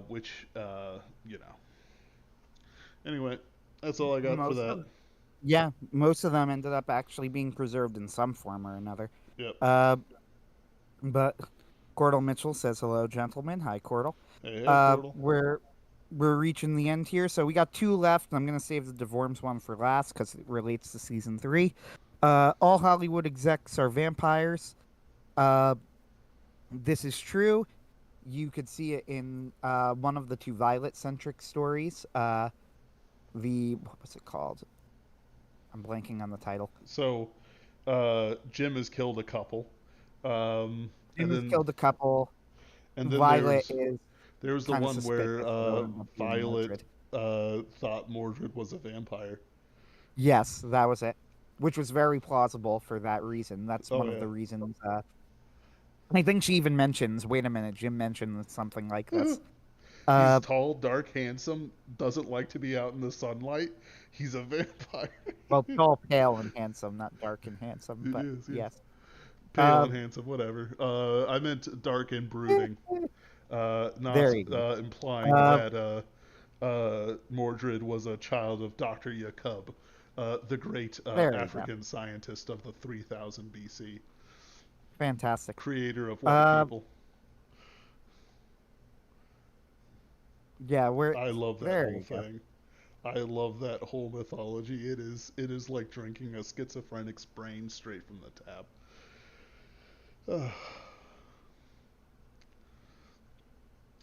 which, you know. Anyway, that's all I got for most that. of Yeah, most of them ended up actually being preserved in some form or another. Yep. Uh, but Cordell Mitchell says hello, gentlemen. Hi, Cordell. Hey, hey, Uh, Cordell. we're we're reaching the end here, so we got two left. I'm gonna save the Devorms one for last because it relates to season three. All Hollywood execs are vampires. Uh, this is true. You could see it in one of the two Violet-centric stories. The what was it called? I'm blanking on the title. So, Jim has killed a couple. And Jim has then killed a couple. and then Violet there's is there's the kind of one where suspicious. It'll end up being Violet Mordred. thought Mordred was a vampire. Yes, that was it. Which was very plausible for that reason. That's Oh one of yeah. the reasons. I think she even mentions. Wait a minute, Jim mentioned something like this. He's Uh, tall, dark, handsome, doesn't like to be out in the sunlight. He's a vampire. well, tall, pale, and handsome, not dark and handsome, It but is, yes. yes. Pale Uh, and handsome, whatever. I meant dark and brooding, there not you go. implying Uh, that Mordred was a child of Dr. Jacob, the great there you go. African scientist of the 3000 BC, Fantastic. creator of white Uh, people. yeah, we're I love that there. whole You go. thing. I love that whole mythology. It is like drinking a schizophrenic's brain straight from the tap.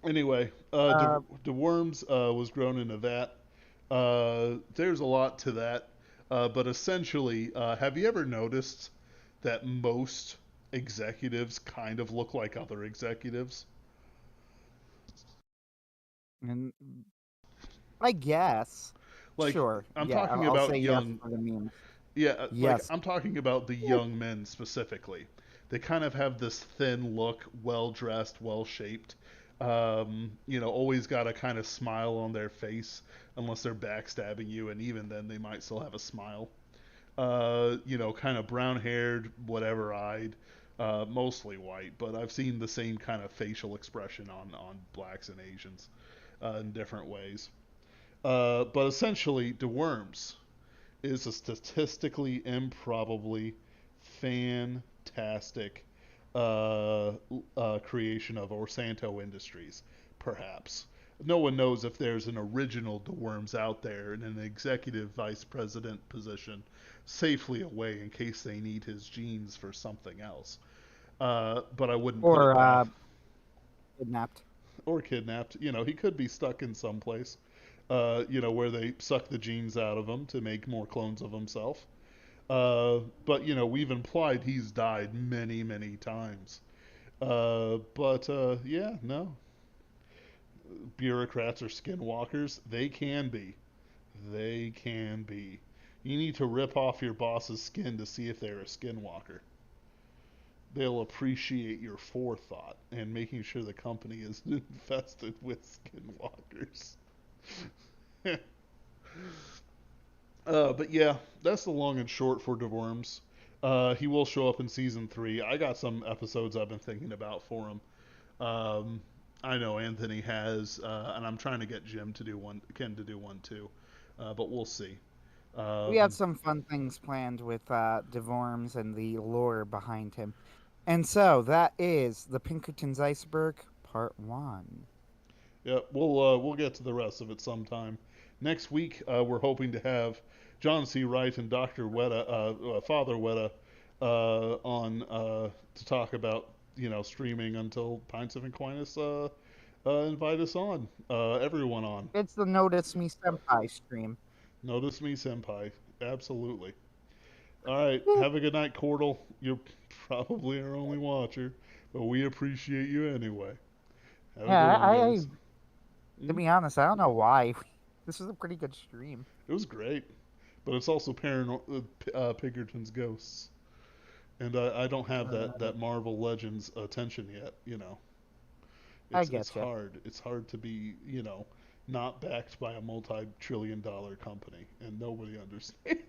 Anyway, Uh, the worms was grown in a vat. There's a lot to that, but essentially, have you ever noticed that most executives kind of look like other executives? and I guess. Like, Sure. I'm Yeah, talking I'll about say yes young, for the memes. yeah, like Yes. I'm talking about the young men specifically. They kind of have this thin look, well dressed, well shaped. Always got a kind of smile on their face, unless they're backstabbing you, and even then they might still have a smile. Kind of brown haired, whatever eyed, mostly white, but I've seen the same kind of facial expression on blacks and Asians in different ways. But essentially, the worms is a statistically improbably fantastic creation of Orsanto Industries, perhaps. No one knows if there's an original DeWorms out there in an executive vice president position, safely away in case they need his genes for something else. But I wouldn't put it Or past. kidnapped. Or kidnapped. He could be stuck in some place, where they suck the genes out of him to make more clones of himself. But we've implied he's died many, many times. But yeah, no. Bureaucrats are skinwalkers. They can be. They can be. You need to rip off your boss's skin to see if they're a skinwalker. They'll appreciate your forethought and making sure the company is infested with skinwalkers. But yeah, that's the long and short for DeWorms. He will show up in season 3. I got some episodes I've been thinking about for him. I know Anthony has, and I'm trying to get Ken to do one too. But we'll see. We had Um, some fun things planned with Devorms and the lore behind him. And so that is the Pinkerton's Iceberg Part 1. yeah, we'll get to the rest of it sometime. Next week, we're hoping to have John C. Wright and Dr. Weta, Father Weta, on to talk about streaming until Pints of Aquinas invite us on, everyone on. It's the Notice Me Senpai stream. Notice me, senpai. Absolutely. All right. Have a good night, Cordell. You're probably our only watcher, but we appreciate you anyway. Have a good Yeah, one, guys. to Mm? be honest, I don't know why. This is a pretty good stream. It was great, but it's also Pinkerton's Ghosts, and I don't have that Uh, Marvel Legends attention yet. I It's get you. hard. It's hard to be, not backed by a multi-trillion-dollar company, and nobody understands.